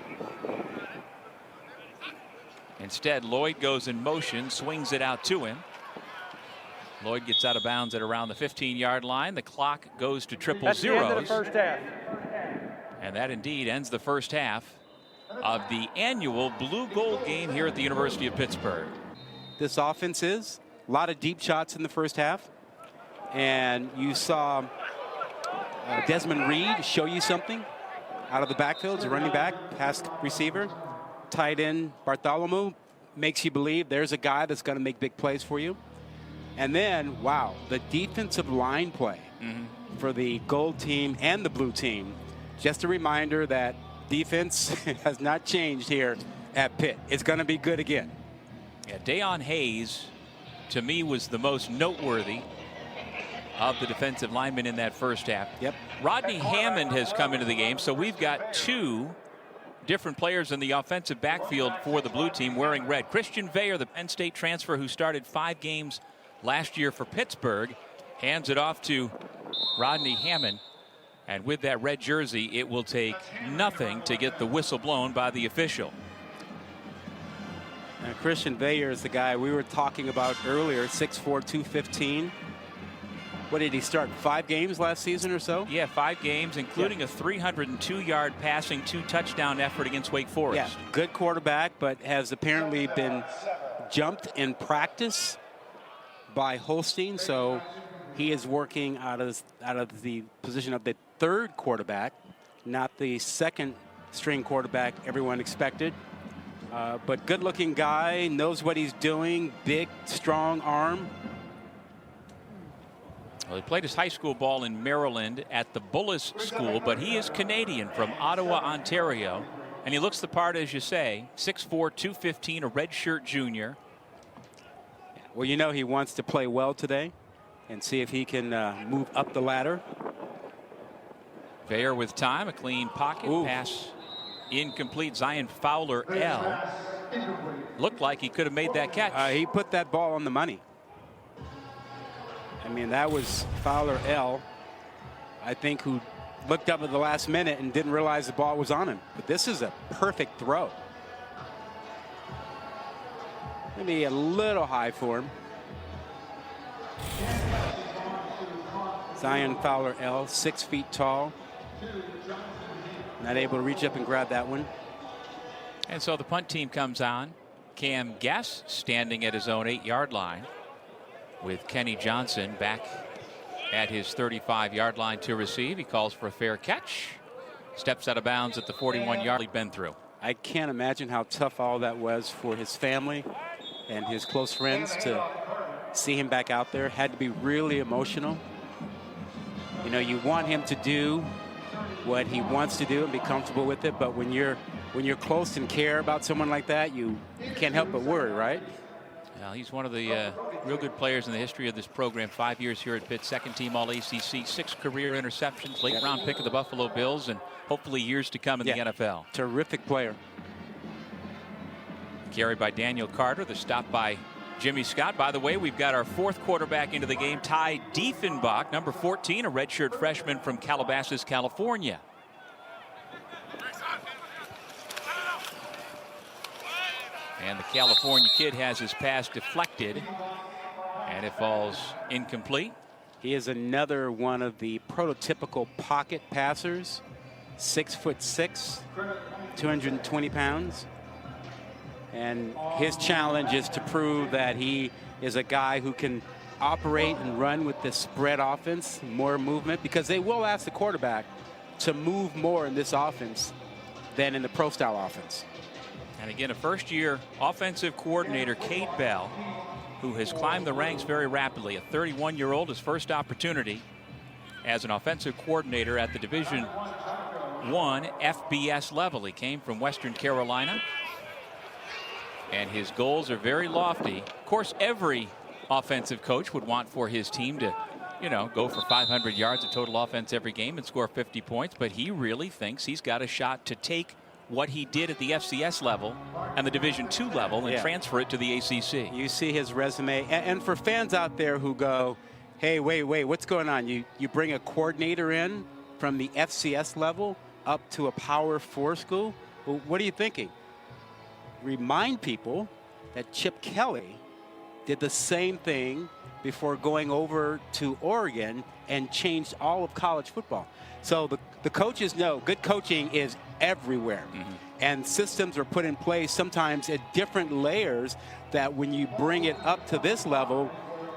Instead, Lloyd goes in motion, swings it out to him. Lloyd gets out of bounds at around the 15-yard line. The clock goes to triple That's zeros. the end of the first half. And that indeed ends the first half of the annual Blue Gold game here at the University of Pittsburgh. This offense is a lot of deep shots in the first half. And you saw Desmond Reed show you something out of the backfield. As a running back, pass receiver. Tight end Bartholomew makes you believe there's a guy that's going to make big plays for you. And then, wow, the defensive line play for the gold team and the blue team. Just a reminder that defense has not changed here at Pitt. It's going to be good again. Yeah, Dayon Hayes, to me, was the most noteworthy of the defensive linemen in that first half. Yep. Rodney Hammond has come into the game, so we've got two different players in the offensive backfield for the blue team wearing red. Christian Veyer, the Penn State transfer who started 5 games last year for Pittsburgh, hands it off to Rodney Hammond. And with that red jersey, it will take nothing to get the whistle blown by the official. And Christian Veyer is the guy we were talking about earlier, 6'4", 215. What did he start, 5 games last season or so? Yeah, 5 games, including a 302-yard passing 2-touchdown effort against Wake Forest. Yeah, good quarterback, but has apparently been jumped in practice by Holstein, so he is working out of the position of the 3rd quarterback, not the 2nd string quarterback everyone expected. But good-looking guy, knows what he's doing, big, strong arm. Well, he played his high school ball in Maryland at the Bullis School, but he is Canadian from Ottawa, Ontario. And he looks the part, as you say, 6'4", 215, a redshirt junior. Well, you know he wants to play well today and see if he can move up the ladder. Veyer with time, a clean pocket. Ooh. Pass incomplete. Zion Fowler L. Looked like he could have made that catch. He put that ball on the money. I mean, that was Fowler L., I think, who looked up at the last minute and didn't realize the ball was on him. But this is a perfect throw. Maybe a little high for him. Zion Fowler L., 6 feet tall. Not able to reach up and grab that one. And so the punt team comes on. Cam Guess standing at his own 8-yard line, with Kenny Johnson back at his 35-yard line to receive. He calls for a fair catch. Steps out of bounds at the 41-yard he'd been through. I can't imagine how tough all that was for his family and his close friends to see him back out there. Had to be really emotional. You know, you want him to do what he wants to do and be comfortable with it, but when you're close and care about someone like that, you can't help but worry, right? Well, he's one of the real good players in the history of this program. 5 years here at Pitt, 2nd team All-ACC, 6 career interceptions, late round pick of the Buffalo Bills, and hopefully years to come in the NFL. Terrific player. Carried by Daniel Carter, the stop by Jimmy Scott. By the way, we've got our 4th quarterback into the game, Ty Diefenbach, number 14, a redshirt freshman from Calabasas, California. And the California kid has his pass deflected, and it falls incomplete. He is another one of the prototypical pocket passers, 6'6", 220 pounds. And his challenge is to prove that he is a guy who can operate and run with this spread offense, more movement, because they will ask the quarterback to move more in this offense than in the pro-style offense. And again, a first-year offensive coordinator, Cade Bell, who has climbed the ranks very rapidly. A 31-year-old, his first opportunity as an offensive coordinator at the Division I FBS level. He came from Western Carolina, and his goals are very lofty. Of course, every offensive coach would want for his team to, you know, go for 500 yards of total offense every game and score 50 points, but he really thinks he's got a shot to take what he did at the FCS level and the Division II level and transfer it to the ACC. You see his resume, and for fans out there who go, hey, wait, what's going on? You bring a coordinator in from the FCS level up to a Power 4 school? Well, what are you thinking? Remind people that Chip Kelly did the same thing before going over to Oregon and changed all of college football. So the coaches know good coaching is everywhere. And systems are put in place sometimes at different layers that when you bring it up to this level,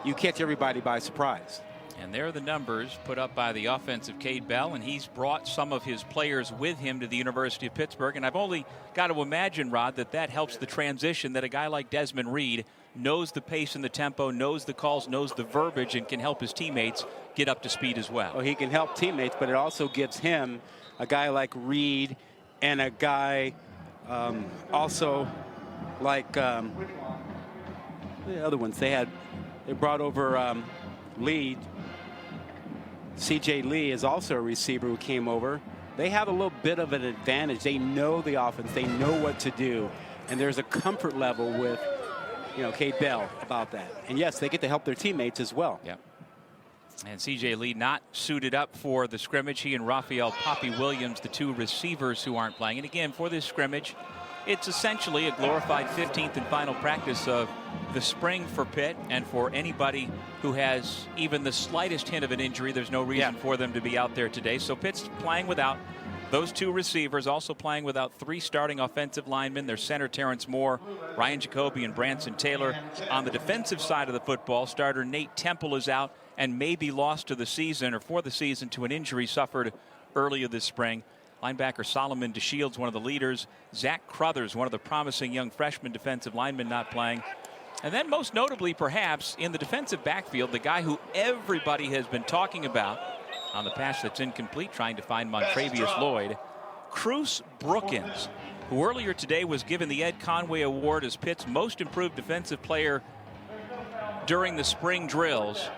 you catch everybody by surprise. And there are the numbers put up by the offensive Cade Bell, and he's brought some of his players with him to the University of Pittsburgh. And I've only got to imagine, Rod, that helps the transition, that a guy like Desmond Reed knows the pace and the tempo, knows the calls, knows the verbiage, and can help his teammates get up to speed as well. Well, he can help teammates, but it also gives him a guy like Reed and a guy also like the other ones. They brought over Lee. C.J. Lee is also a receiver who came over. They have a little bit of an advantage. They know the offense. They know what to do. And there's a comfort level with, you know, Cade Bell about that. And yes, they get to help their teammates as well. Yep. And C.J. Lee not suited up for the scrimmage. He and Raphael Poppy Williams, the two receivers who aren't playing. And again, for this scrimmage, it's essentially a glorified 15th and final practice of the spring for Pitt, and for anybody who has even the slightest hint of an injury, there's no reason for them to be out there today. So Pitt's playing without those two receivers, also playing without three starting offensive linemen. Their center Terrence Moore, Ryan Jacoby, and Branson Taylor. On the defensive side of the football, starter Nate Temple is out and may be lost to the season or for the season to an injury suffered earlier this spring. Linebacker Solomon DeShields, one of the leaders. Zach Crothers, one of the promising young freshman defensive linemen, not playing. And then most notably, perhaps, in the defensive backfield, the guy who everybody has been talking about on the pass that's incomplete, trying to find Montravius Lloyd, Cruz Brookins, who earlier today was given the Ed Conway Award as Pitt's most improved defensive player during the spring drills.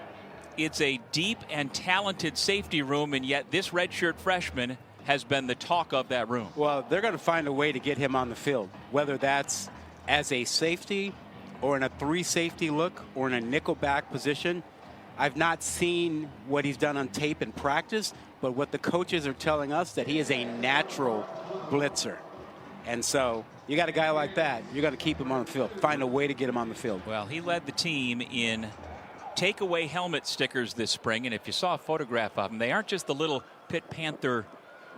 It's a deep and talented safety room, and yet this redshirt freshman has been the talk of that room. Well, they're going to find a way to get him on the field, whether that's as a safety or in a three safety look or in a nickel back position. I've not seen what he's done on tape in practice, but what the coaches are telling us, that he is a natural blitzer. And so you got a guy like that, you're going to keep him on the field, find a way to get him on the field. Well, he led the team in takeaway helmet stickers this spring, and if you saw a photograph of them, they aren't just the little Pitt Panther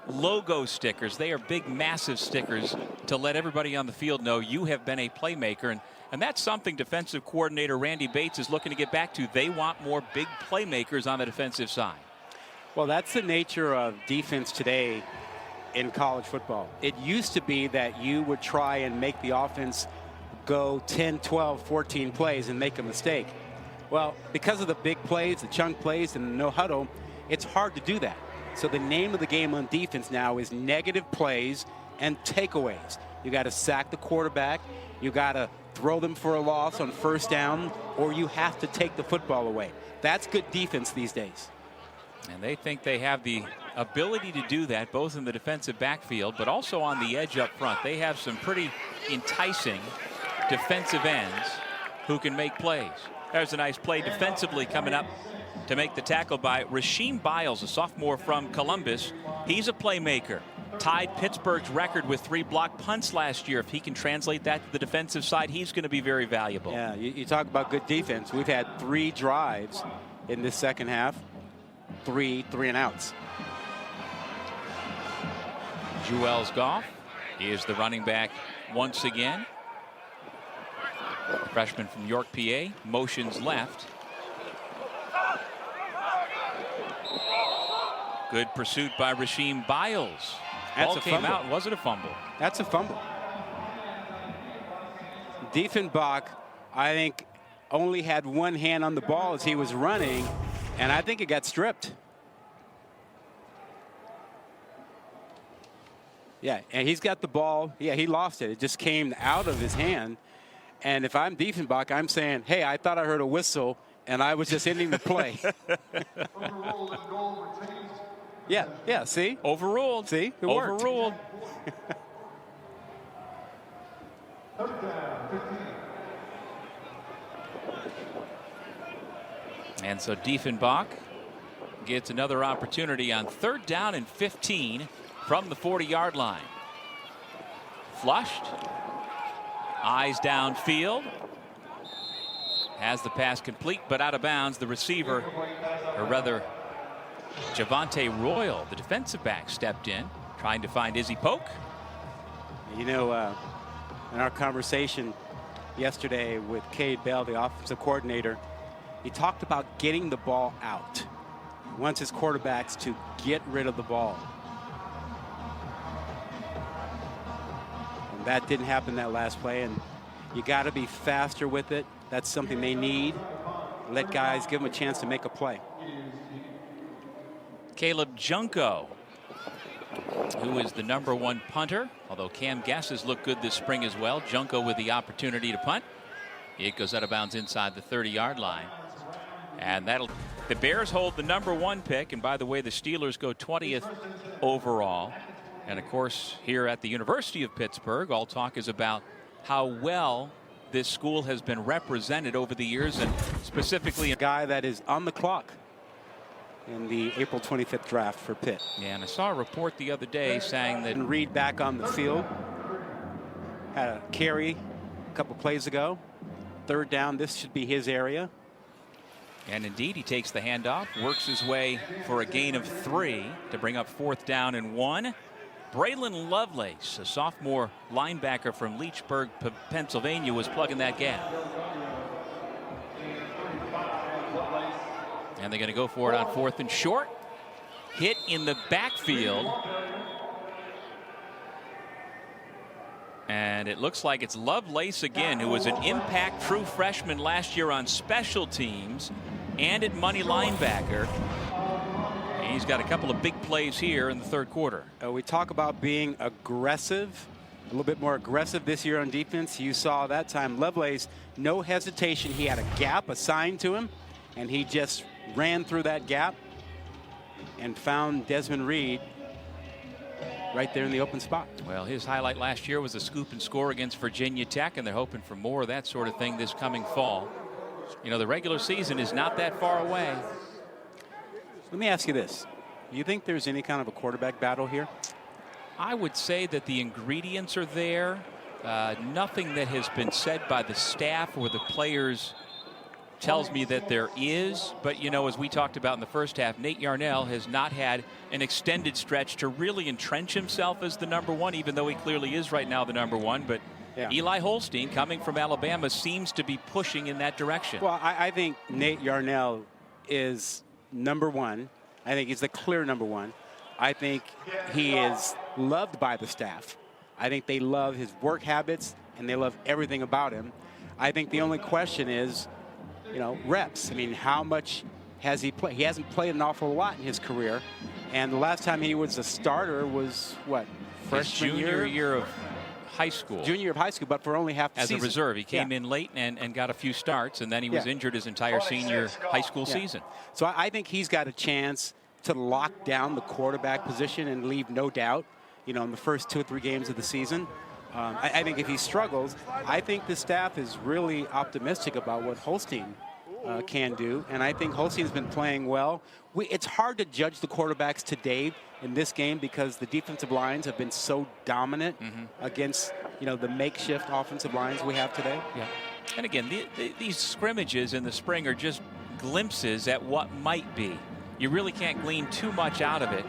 logo stickers. They are big, massive stickers to let everybody on the field know you have been a playmaker. And that's something defensive coordinator Randy Bates is looking to get back to. They want more big playmakers on the defensive side. Well, that's the nature of defense today in college football. It used to be that you would try and make the offense go 10, 12, 14 plays and make a mistake. Well, because of the big plays, the chunk plays, and the no huddle, it's hard to do that. So the name of the game on defense now is negative plays and takeaways. You got to sack the quarterback. You got to throw them for a loss on first down, or you have to take the football away. That's good defense these days. And they think they have the ability to do that both in the defensive backfield, but also on the edge up front. They have some pretty enticing defensive ends who can make plays. There's a nice play defensively coming up to make the tackle by Rasheem Biles, a sophomore from Columbus. He's a playmaker. Tied Pittsburgh's record with 3 blocked punts last year. If he can translate that to the defensive side, he's going to be very valuable. Yeah, you talk about good defense. We've had 3 drives in this second half. 3 and outs. Juelz Goff is the running back once again. Freshman from York, PA, motions left. Good pursuit by Rasheem Biles. That's Ball a came fumble. out and wasn't a fumble. That's a fumble. Diefenbach, I think, only had one hand on the ball as he was running, and I think it got stripped. Yeah, and he's got the ball. Yeah, he lost it. It just came out of his hand. And if I'm Diefenbach, I'm saying, hey, I thought I heard a whistle, and I was just ending the play. Yeah, see? Overruled. See? It worked. Overruled. And so Diefenbach gets another opportunity on 3rd down and 15 from the 40-yard line. Flushed. Eyes downfield. Has the pass complete, but out of bounds. The receiver, or rather, Javante Royal, the defensive back, stepped in, trying to find Izzy Polk. You know, in our conversation yesterday with Cade Bell, the offensive coordinator, he talked about getting the ball out. He wants his quarterbacks to get rid of the ball. And that didn't happen that last play, and you got to be faster with it. That's something they need. Let guys give them a chance to make a play. Caleb Junko, who is the #1 punter, although Cam Guess has looked good this spring as well. Junko with the opportunity to punt. It goes out of bounds inside the 30-yard line. And the Bears hold the #1 pick. And by the way, the Steelers go 20th overall. And of course, here at the University of Pittsburgh, all talk is about how well this school has been represented over the years, and specifically A guy that is on the clock in the April 25th draft for Pitt. Yeah, and I saw a report the other day saying that And Reed back on the field. Had a carry a couple plays ago. 3rd down, this should be his area. And indeed, he takes the handoff, works his way for a gain of 3 to bring up 4th down and 1. Braylon Lovelace, a sophomore linebacker from Leechburg, Pennsylvania, was plugging that gap. And they're going to go for it on 4th and short. Hit in the backfield. And it looks like it's Lovelace again, who was an impact true freshman last year on special teams and at money linebacker. And he's got a couple of big plays here in the 3rd quarter. We talk about being aggressive, a little bit more aggressive this year on defense. You saw that time Lovelace, no hesitation. He had a gap assigned to him, and he just ran through that gap and found Desmond Reed right there in the open spot. Well, his highlight last year was a scoop and score against Virginia Tech, and they're hoping for more of that sort of thing this coming fall. You know, the regular season is not that far away. Let me ask you this. Do you think there's any kind of a quarterback battle here? I would say that the ingredients are there. Nothing that has been said by the staff or the players tells me that there is. But, you know, as we talked about in the first half, Nate Yarnell has not had an extended stretch to really entrench himself as the #1, even though he clearly is right now the #1. But yeah. Eli Holstein, coming from Alabama, seems to be pushing in that direction. Well, I think Nate Yarnell is #1. I think he's the clear #1. I think he is loved by the staff. I think they love his work habits, and they love everything about him. I think the only question is, you know, reps. I mean, how much has he played? He hasn't played an awful lot in his career. And the last time he was a starter was, what, freshman junior year of high school. Junior year of high school, but for only half the season. As a reserve. He came in late and got a few starts, and then he was injured his entire senior high school season. So I think he's got a chance to lock down the quarterback position and leave no doubt, you know, in the first 2 or 3 games of the season. I think if he struggles, I think the staff is really optimistic about what Holstein can do, and I think Holstein's been playing well. It's hard to judge the quarterbacks today in this game because the defensive lines have been so dominant against, you know, the makeshift offensive lines we have today. Yeah. And again, these scrimmages in the spring are just glimpses at what might be. You really can't glean too much out of it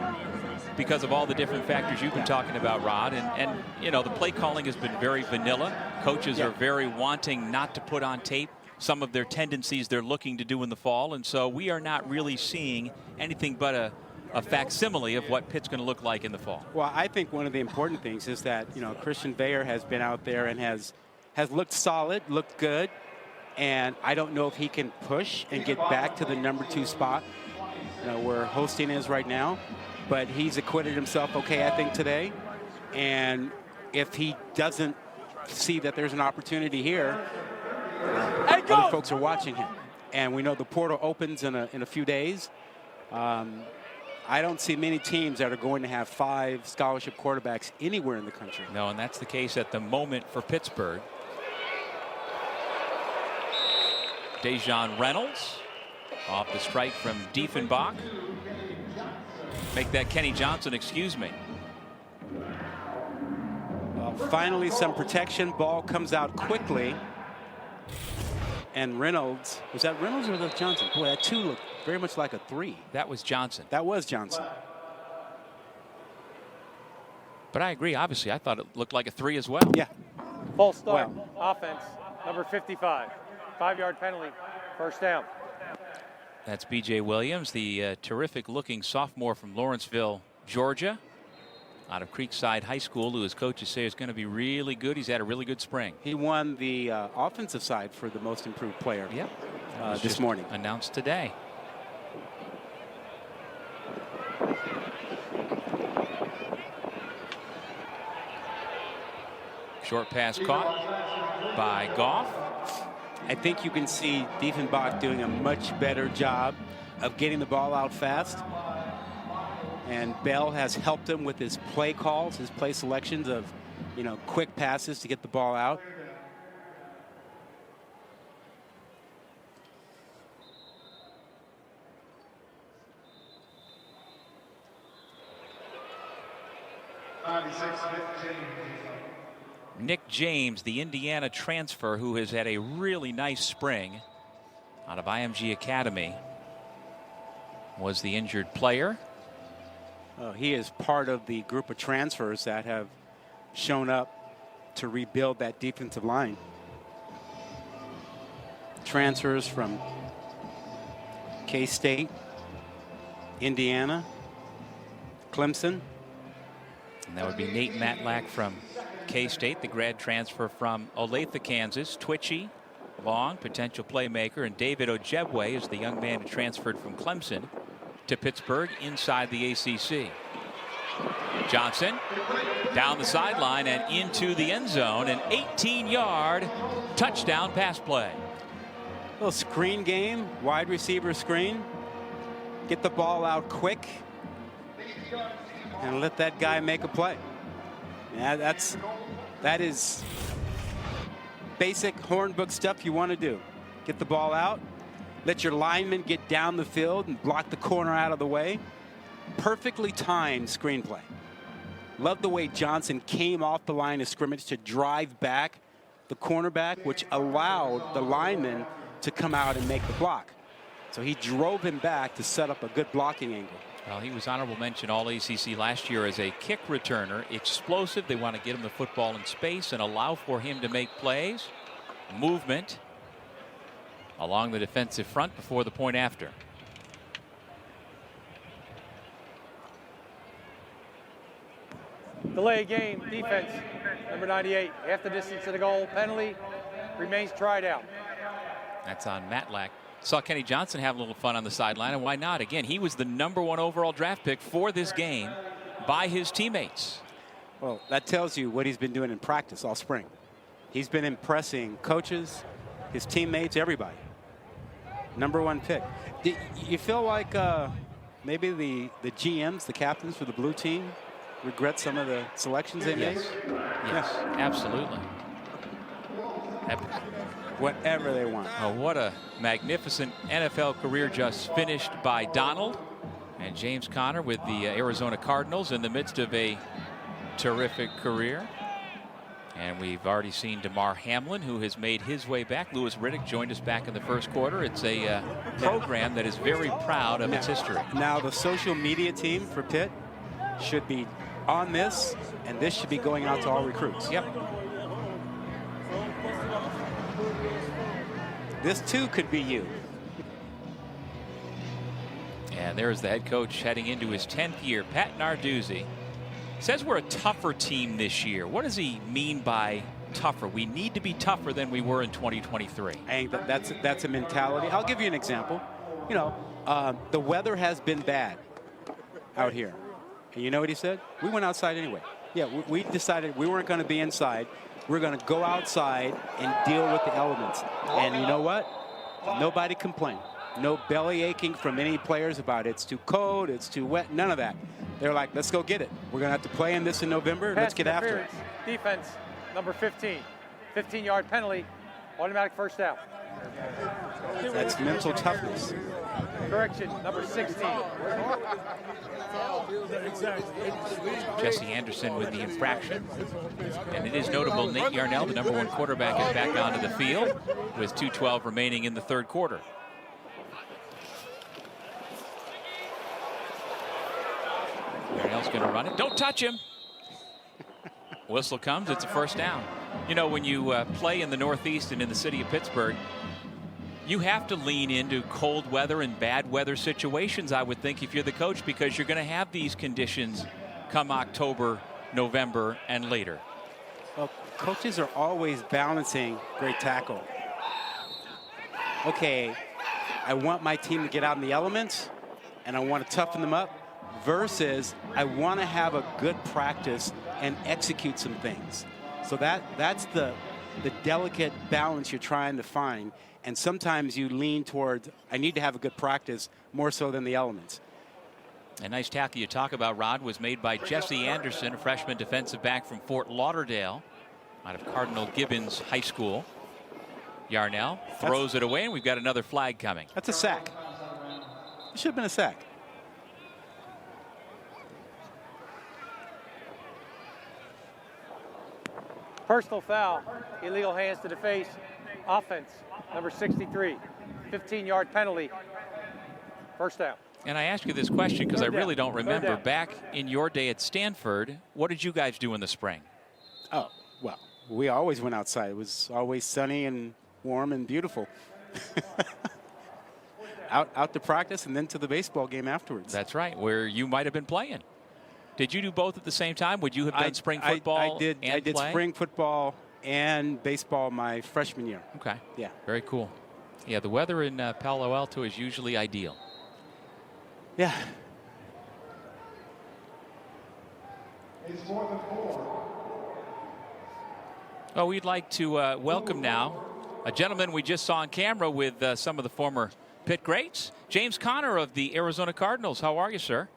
because of all the different factors you've been talking about, Rod. And you know, the play calling has been very vanilla. Coaches are very wanting not to put on tape some of their tendencies they're looking to do in the fall. And so we are not really seeing anything but a facsimile of what Pitt's going to look like in the fall. Well, I think one of the important things is that, Christian Bayer has been out there and has looked solid, looked good. And I don't know if he can push and get back to the #2 spot, where Holstein is right now. But he's acquitted himself okay, I think, today. And if he doesn't see that there's an opportunity here, other folks are watching him. And we know the portal opens in a few days. I don't see many teams that are going to have 5 scholarship quarterbacks anywhere in the country. No, and that's the case at the moment for Pittsburgh. Dejon Reynolds off the strike from Diefenbach. Make that Kenny Johnson, excuse me. Finally, some protection. Ball comes out quickly. And Reynolds, was that Reynolds or was that Johnson? Boy, that 2 looked very much like a 3. That was Johnson. That was Johnson. But I agree, obviously. I thought it looked like a 3 as well. Yeah. False start. Offense, number 55. 5-yard penalty. First down. That's B.J. Williams, the terrific-looking sophomore from Lawrenceville, Georgia, out of Creekside High School, who his coaches say is going to be really good. He's had a really good spring. He won the offensive side for the most improved player. Yep. This morning. Announced today. Short pass caught by Goff. I think you can see Diefenbach doing a much better job of getting the ball out fast. And Bell has helped him with his play calls, his play selections of, quick passes to get the ball out. Nick James, the Indiana transfer who has had a really nice spring out of IMG Academy, was the injured player. He is part of the group of transfers that have shown up to rebuild that defensive line. Transfers from K-State, Indiana, Clemson. And that would be Nate Matlack from K-State, the grad transfer from Olathe, Kansas. Twitchy, long, potential playmaker. And David Ojebwe is the young man who transferred from Clemson to Pittsburgh inside the ACC. Johnson down the sideline and into the end zone. An 18-yard touchdown pass play. Little screen game, wide receiver screen. Get the ball out quick and let that guy make a play. Yeah, that is basic Hornbook stuff you want to do. Get the ball out, let your lineman get down the field and block the corner out of the way. Perfectly timed screenplay. Love the way Johnson came off the line of scrimmage to drive back the cornerback, which allowed the lineman to come out and make the block. So he drove him back to set up a good blocking angle. Well, he was honorable mention all ACC last year as a kick returner. Explosive. They want to get him the football in space and allow for him to make plays. Movement along the defensive front before the point after. Delay game, defense, number 98. Half the distance to the goal, penalty, remains tried out. That's on Matlack. Saw Kenny Johnson have a little fun on the sideline, and why not? Again, he was the #1 overall draft pick for this game by his teammates. Well, that tells you what he's been doing in practice all spring. He's been impressing coaches, his teammates, everybody. #1 pick. Do you feel like maybe the GMs, the captains for the blue team, regret some of the selections they made? Yes, absolutely. Whatever they want. Oh, what a magnificent NFL career just finished by Donald. And James Conner with the Arizona Cardinals in the midst of a terrific career. And we've already seen DeMar Hamlin, who has made his way back. Lewis Riddick joined us back in the first quarter. It's a program that is very proud of its history. Now the social media team for Pitt should be on this, and this should be going out to all recruits. Yep. This too could be you. And there's the head coach heading into his 10th year, Pat Narduzzi. Says we're a tougher team this year. What does he mean by tougher? We need to be tougher than we were in 2023. I think that's a mentality. I'll give you an example. You know, the weather has been bad out here. And you know what he said? We went outside anyway. Yeah, we decided we weren't going to be inside. We're going to go outside and deal with the elements. And you know what? Nobody complained. No belly aching from any players about it's too cold, it's too wet, none of that. They're like, let's go get it. We're going to have to play in this in November. Let's get after it. Defense, number 15. 15-yard penalty, automatic first down. That's mental toughness. Correction, number 16. Jesse Anderson with the infraction. And it is notable Nate Yarnell, the #1 quarterback, is back onto the field with 2:12 remaining in the third quarter. Yarnell's going to run it. Don't touch him. Whistle comes. It's a first down. You know, when you play in the Northeast and in the city of Pittsburgh, you have to lean into cold weather and bad weather situations, I would think, if you're the coach, because you're going to have these conditions come October, November, and later. Well, coaches are always balancing great tackle. Okay, I want my team to get out in the elements, and I want to toughen them up, versus I want to have a good practice and execute some things. So that's the delicate balance you're trying to find. And sometimes you lean towards, I need to have a good practice more so than the elements. A nice tackle you talk about, Rod, was made by Jesse Anderson, a freshman defensive back from Fort Lauderdale out of Cardinal Gibbons High School. Yarnell throws it away, and we've got another flag coming. That's a sack. It should have been a sack. Personal foul, illegal hands to the face, offense, number 63, 15-yard penalty, first down. And I ask you this question because I really don't remember. Back in your day at Stanford, what did you guys do in the spring? Oh, well, we always went outside. It was always sunny and warm and beautiful. out to practice and then to the baseball game afterwards. That's right, where you might have been playing. Did you do both at the same time? Would you have done spring football? I did spring football and baseball my freshman year. Okay. Yeah. Very cool. Yeah, the weather in Palo Alto is usually ideal. Yeah. Well, we'd like to welcome now a gentleman we just saw on camera with some of the former Pitt greats, James Conner of the Arizona Cardinals. How are you, sir?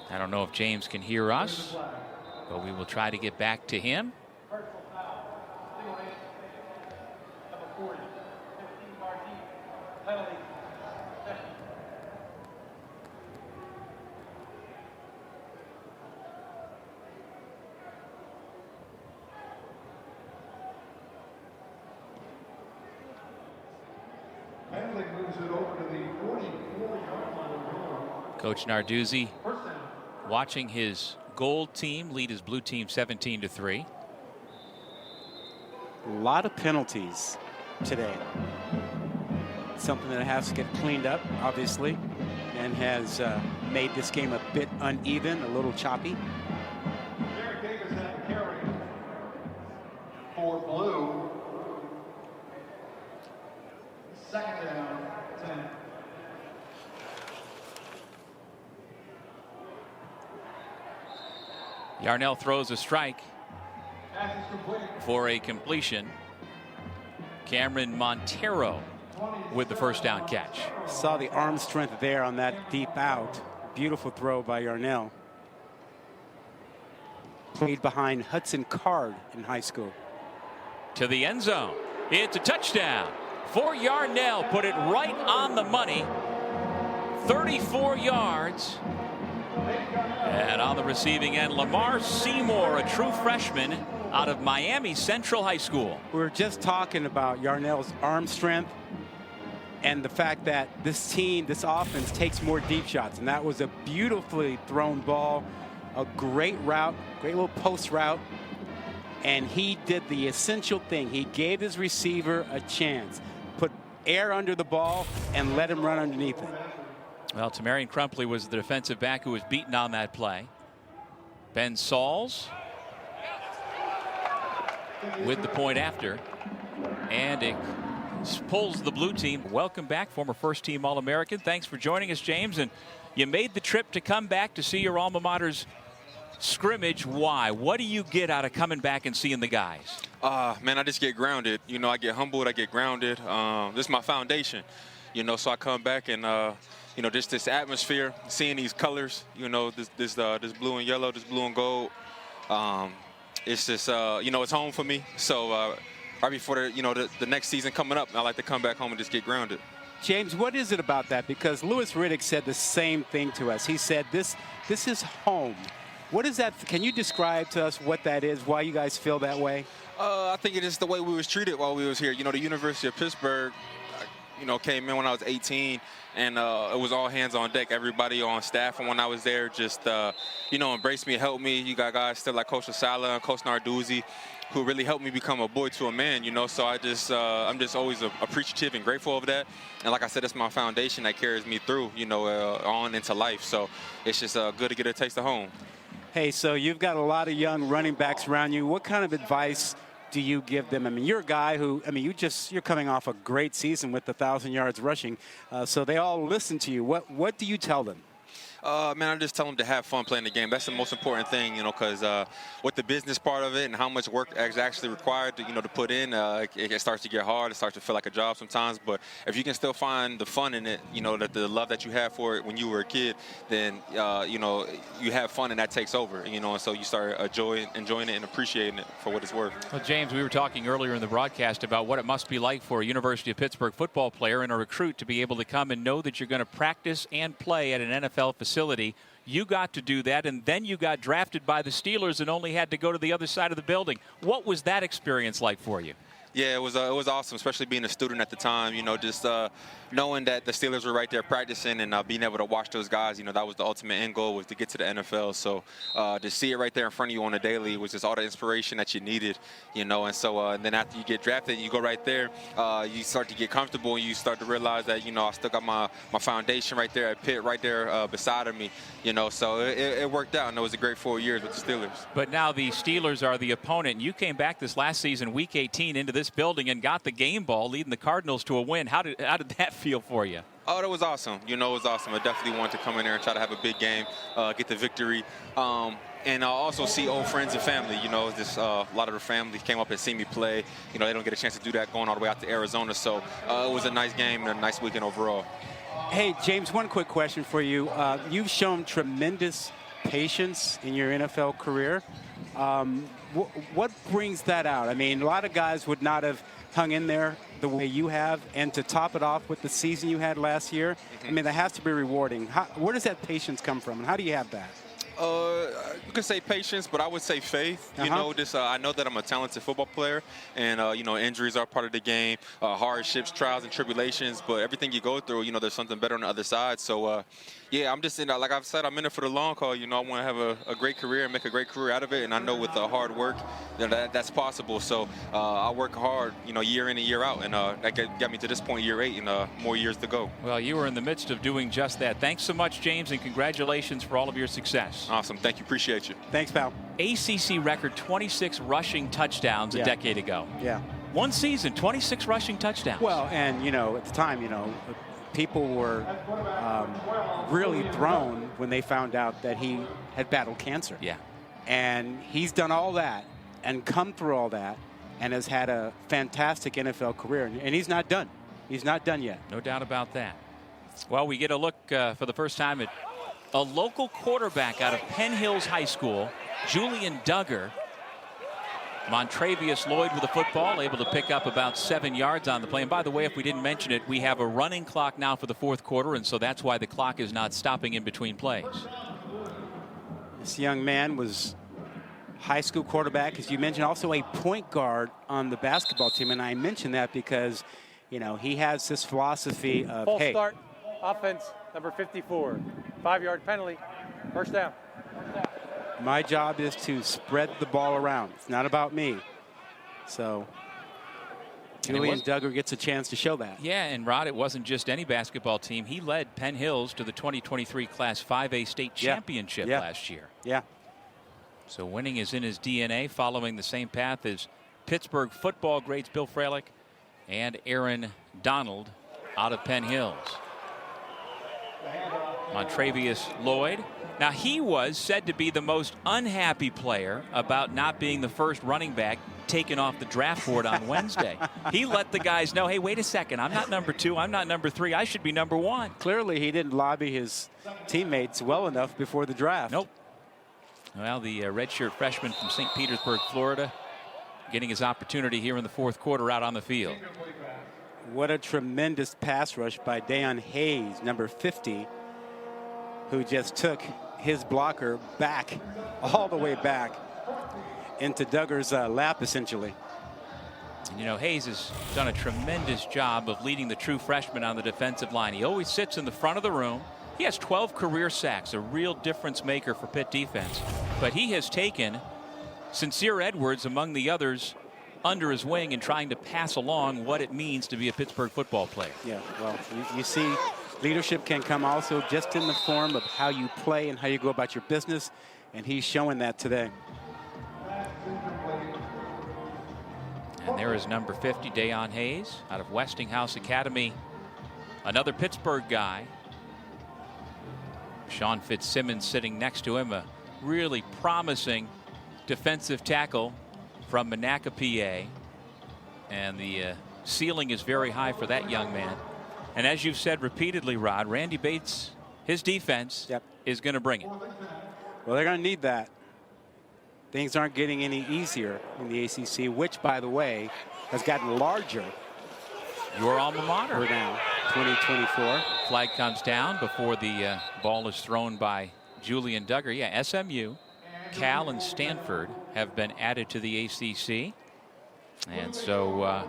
I don't know if James can hear us, but we will try to get back to him. Coach Narduzzi watching his gold team lead his blue team 17-3. A lot of penalties today. Something that has to get cleaned up, obviously, and has made this game a bit uneven, a little choppy. Derek Davis had the carry for blue. Second down, 10. Yarnell throws a strike for a completion. Cameron Montero with the first down catch. Saw the arm strength there on that deep out. Beautiful throw by Yarnell. Played behind Hudson Card in high school. To the end zone. It's a touchdown for Yarnell. Put it right on the money. 34 yards. And on the receiving end, Lamar Seymour, a true freshman out of Miami Central High School. We were just talking about Yarnell's arm strength and the fact that this team, this offense, takes more deep shots. And that was a beautifully thrown ball, a great route, great little post route. and he did the essential thing. He gave his receiver a chance, put air under the ball, and let him run underneath it. Well, Tamarion Crumpley was the defensive back who was beaten on that play. Ben Sauls with the point after, and it pulls the blue team. Welcome back, former first-team All-American. Thanks for joining us, James. And you made the trip to come back to see your alma mater's scrimmage. Why? What do you get out of coming back and seeing the guys? Man, I just get grounded. You know, I get humbled, I get grounded. This is my foundation, you know, so I come back and, you know, just this atmosphere, seeing these colors, you know, this blue and yellow, this blue and gold. It's just, you know, it's home for me. So right before the next season coming up, I like to come back home and just get grounded. James, what is it about that? Because Louis Riddick said the same thing to us. He said, this is home. What is that? Can you describe to us what that is, why you guys feel that way? I think it is the way we was treated while we was here. You know, the University of Pittsburgh, you know, came in when I was 18, and it was all hands on deck. Everybody on staff, and when I was there, just, you know, embraced me, helped me. You got guys still like Coach Asala and Coach Narduzzi, who really helped me become a boy to a man, you know. So I'm just always appreciative and grateful of that. And like I said, it's my foundation that carries me through, you know, on into life. So it's just good to get a taste of home. Hey, so you've got a lot of young running backs around you. What kind of advice do you give them? I mean, you're a guy who, I mean, you're coming off a great season with 1,000 yards rushing. So they all listen to you. What do you tell them? Man, I just tell them to have fun playing the game. That's the most important thing, you know, because with the business part of it and how much work is actually required to, you know, to put in, it starts to get hard. It starts to feel like a job sometimes. But if you can still find the fun in it, you know, that the love that you have for it when you were a kid, then, you know, you have fun and that takes over, you know, and so you start enjoying it and appreciating it for what it's worth. Well, James, we were talking earlier in the broadcast about what it must be like for a University of Pittsburgh football player and a recruit to be able to come and know that you're going to practice and play at an NFL facility. You got to do that, and then you got drafted by the Steelers and only had to go to the other side of the building. What was that experience like for you? Yeah, it was awesome, especially being a student at the time. You know, just knowing that the Steelers were right there practicing and being able to watch those guys. You know, that was the ultimate end goal, was to get to the NFL. So to see it right there in front of you on a daily was just all the inspiration that you needed. You know, and so and then after you get drafted, you go right there. You start to get comfortable, and you start to realize that, you know, I still got my foundation right there at Pitt, right there beside of me. You know, so it worked out, and it was a great 4 years with the Steelers. But now the Steelers are the opponent. You came back this last season, Week 18, into this building and got the game ball, leading the Cardinals to a win. How did that feel for you? Oh, that was awesome. You know, it was awesome. I definitely wanted to come in there and try to have a big game, get the victory. And also see old friends and family. You know, just a lot of the family came up and see me play. You know, they don't get a chance to do that going all the way out to Arizona. So it was a nice game and a nice weekend overall. Hey, James, one quick question for you. You've shown tremendous patience in your NFL career. What brings that out? I mean, a lot of guys would not have hung in there the way you have, and to top it off with the season you had last year, I mean, that has to be rewarding. Where does that patience come from, and how do you have that? You could say patience, but I would say faith. You know, just I know that I'm a talented football player, and you know, injuries are part of the game, hardships, trials, and tribulations. But everything you go through, you know, there's something better on the other side. So, yeah, I'm just in. Like I've said, I'm in it for the long haul. You know, I want to have a great career and make a great career out of it. And I know with the hard work, that's possible. So I work hard, you know, year in and year out, and that got me to this point, year 8, and more years to go. Well, you were in the midst of doing just that. Thanks so much, James, and congratulations for all of your success. Awesome. Thank you. Appreciate you. Thanks, pal. ACC record 26 rushing touchdowns a decade ago. Yeah. One season, 26 rushing touchdowns. Well, and, you know, at the time, you know, people were really thrown when they found out that he had battled cancer. Yeah. And he's done all that and come through all that and has had a fantastic NFL career. And he's not done. He's not done yet. No doubt about that. Well, we get a look for the first time at a local quarterback out of Penn Hills High School, Julian Duggar. Montravius Lloyd with the football, able to pick up about 7 yards on the play. And by the way, if we didn't mention it, we have a running clock now for the fourth quarter, and so that's why the clock is not stopping in between plays. This young man was high school quarterback, as you mentioned, also a point guard on the basketball team. And I mention that because, you know, he has this philosophy of, Full hey, start, offense, number 54. 5-yard penalty, first down. My job is to spread the ball around. It's not about me. So Julian Duggar gets a chance to show that. Yeah, and Rod, it wasn't just any basketball team. He led Penn Hills to the 2023 Class 5A state championship last year. Yeah. So winning is in his DNA, following the same path as Pittsburgh football greats Bill Fralick and Aaron Donald out of Penn Hills. Montravius Lloyd. Now, he was said to be the most unhappy player about not being the first running back taken off the draft board on Wednesday. He let the guys know, hey, wait a second, I'm not number 2, I'm not number 3, I should be number 1. Clearly, he didn't lobby his teammates well enough before the draft. Nope. Well, the redshirt freshman from St. Petersburg, Florida, getting his opportunity here in the fourth quarter out on the field. What a tremendous pass rush by Deion Hayes, number 50, who just took his blocker back, all the way back into Duggar's lap, essentially. And, you know, Hayes has done a tremendous job of leading the true freshman on the defensive line. He always sits in the front of the room. He has 12 career sacks, a real difference maker for Pitt defense. But he has taken Sincere Edwards among the others under his wing and trying to pass along what it means to be a Pittsburgh football player. Yeah, well, you see, leadership can come also just in the form of how you play and how you go about your business, and he's showing that today. And there is number 50, Deion Hayes, out of Westinghouse Academy. Another Pittsburgh guy. Sean Fitzsimmons sitting next to him, a really promising defensive tackle from Monaca, PA. And the ceiling is very high for that young man. And as you've said repeatedly, Rod, Randy Bates, his defense is going to bring it. Well, they're going to need that. Things aren't getting any easier in the ACC, which, by the way, has gotten larger. Your alma mater. We're now 2024. Flag comes down before the ball is thrown by Julian Duggar. Yeah, SMU, Cal, and Stanford have been added to the ACC. And so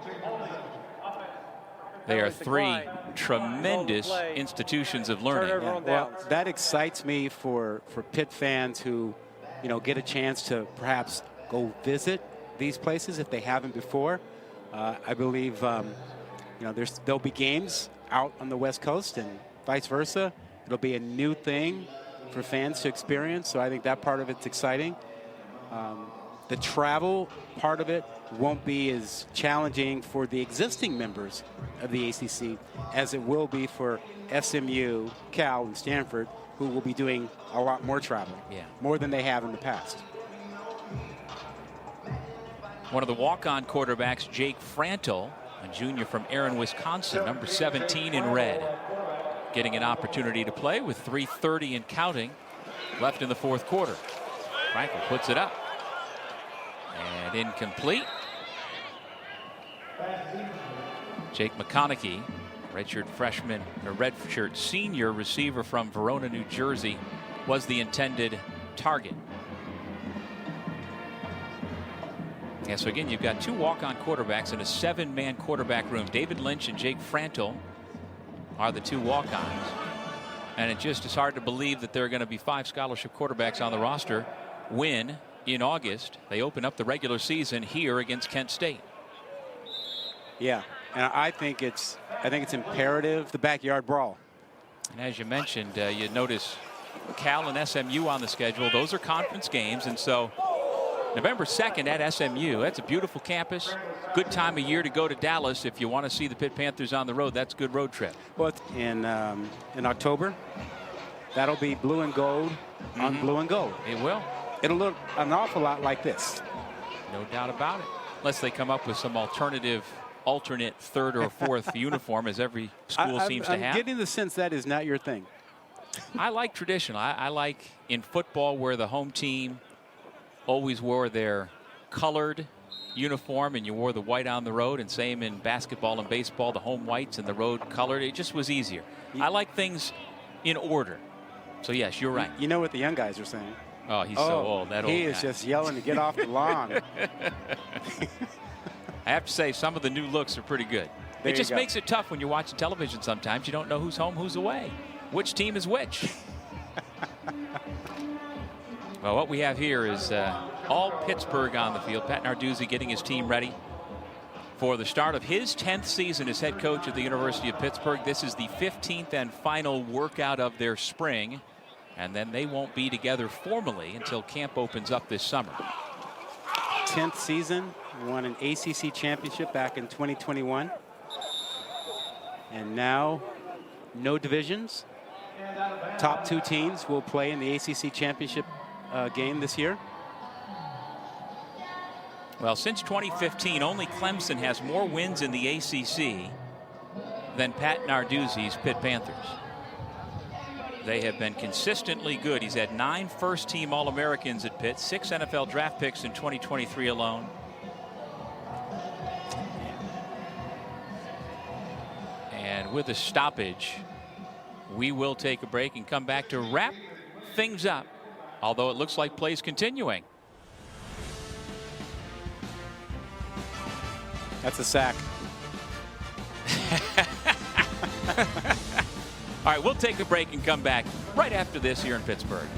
they are 3 tremendous institutions of learning. Yeah, well, that excites me for Pitt fans who, you know, get a chance to perhaps go visit these places if they haven't before. I believe, you know, there'll be games out on the West Coast and vice versa. It'll be a new thing for fans to experience, so I think that part of it's exciting. The travel part of it won't be as challenging for the existing members of the ACC as it will be for SMU, Cal, and Stanford, who will be doing a lot more travel, more than they have in the past. One of the walk-on quarterbacks, Jake Frantel, a junior from Erin, Wisconsin, number 17 in red, getting an opportunity to play with 3:30 and counting left in the fourth quarter. Frankel puts it up and incomplete. Jake McConaughey, redshirt freshman, a redshirt senior receiver from Verona, New Jersey, was the intended target. Yeah, so again, you've got 2 walk-on quarterbacks in a 7-man quarterback room. David Lynch and Jake Frantel are the 2 walk-ons. And it just is hard to believe that there are going to be 5 scholarship quarterbacks on the roster when, in August, they open up the regular season here against Kent State. Yeah, and I think it's imperative, the backyard brawl. And as you mentioned, you notice Cal and SMU on the schedule. Those are conference games, and so November 2nd at SMU. That's a beautiful campus. Good time of year to go to Dallas if you want to see the Pitt Panthers on the road. That's a good road trip. Well, in October, that'll be blue and gold on blue and gold. It will. It'll look an awful lot like this. No doubt about it. Unless they come up with some alternate third or fourth uniform, as every school seems to have. I'm getting the sense that is not your thing. I like tradition. I like in football where the home team always wore their colored uniform and you wore the white on the road, and same in basketball and baseball, the home whites and the road colored. It just was easier. I like things in order. So yes, you're right. You know what the young guys are saying? Oh, he's so old. That old He guy. is just yelling to get off the lawn. I have to say, some of the new looks are pretty good. It just makes it tough when you're watching television sometimes. You don't know who's home, who's away. Which team is which? Well, what we have here is all Pittsburgh on the field. Pat Narduzzi getting his team ready for the start of his 10th season as head coach at the University of Pittsburgh. This is the 15th and final workout of their spring, and then they won't be together formally until camp opens up this summer. 10th season, won an ACC championship back in 2021, and now no divisions. Top 2 teams will play in the ACC championship game this year. Well, since 2015, only Clemson has more wins in the ACC than Pat Narduzzi's Pitt Panthers. They have been consistently good. He's had 9 first-team All-Americans at Pitt, 6 NFL draft picks in 2023 alone. And with a stoppage, we will take a break and come back to wrap things up, although it looks like play's continuing. That's a sack. All right, we'll take a break and come back right after this here in Pittsburgh.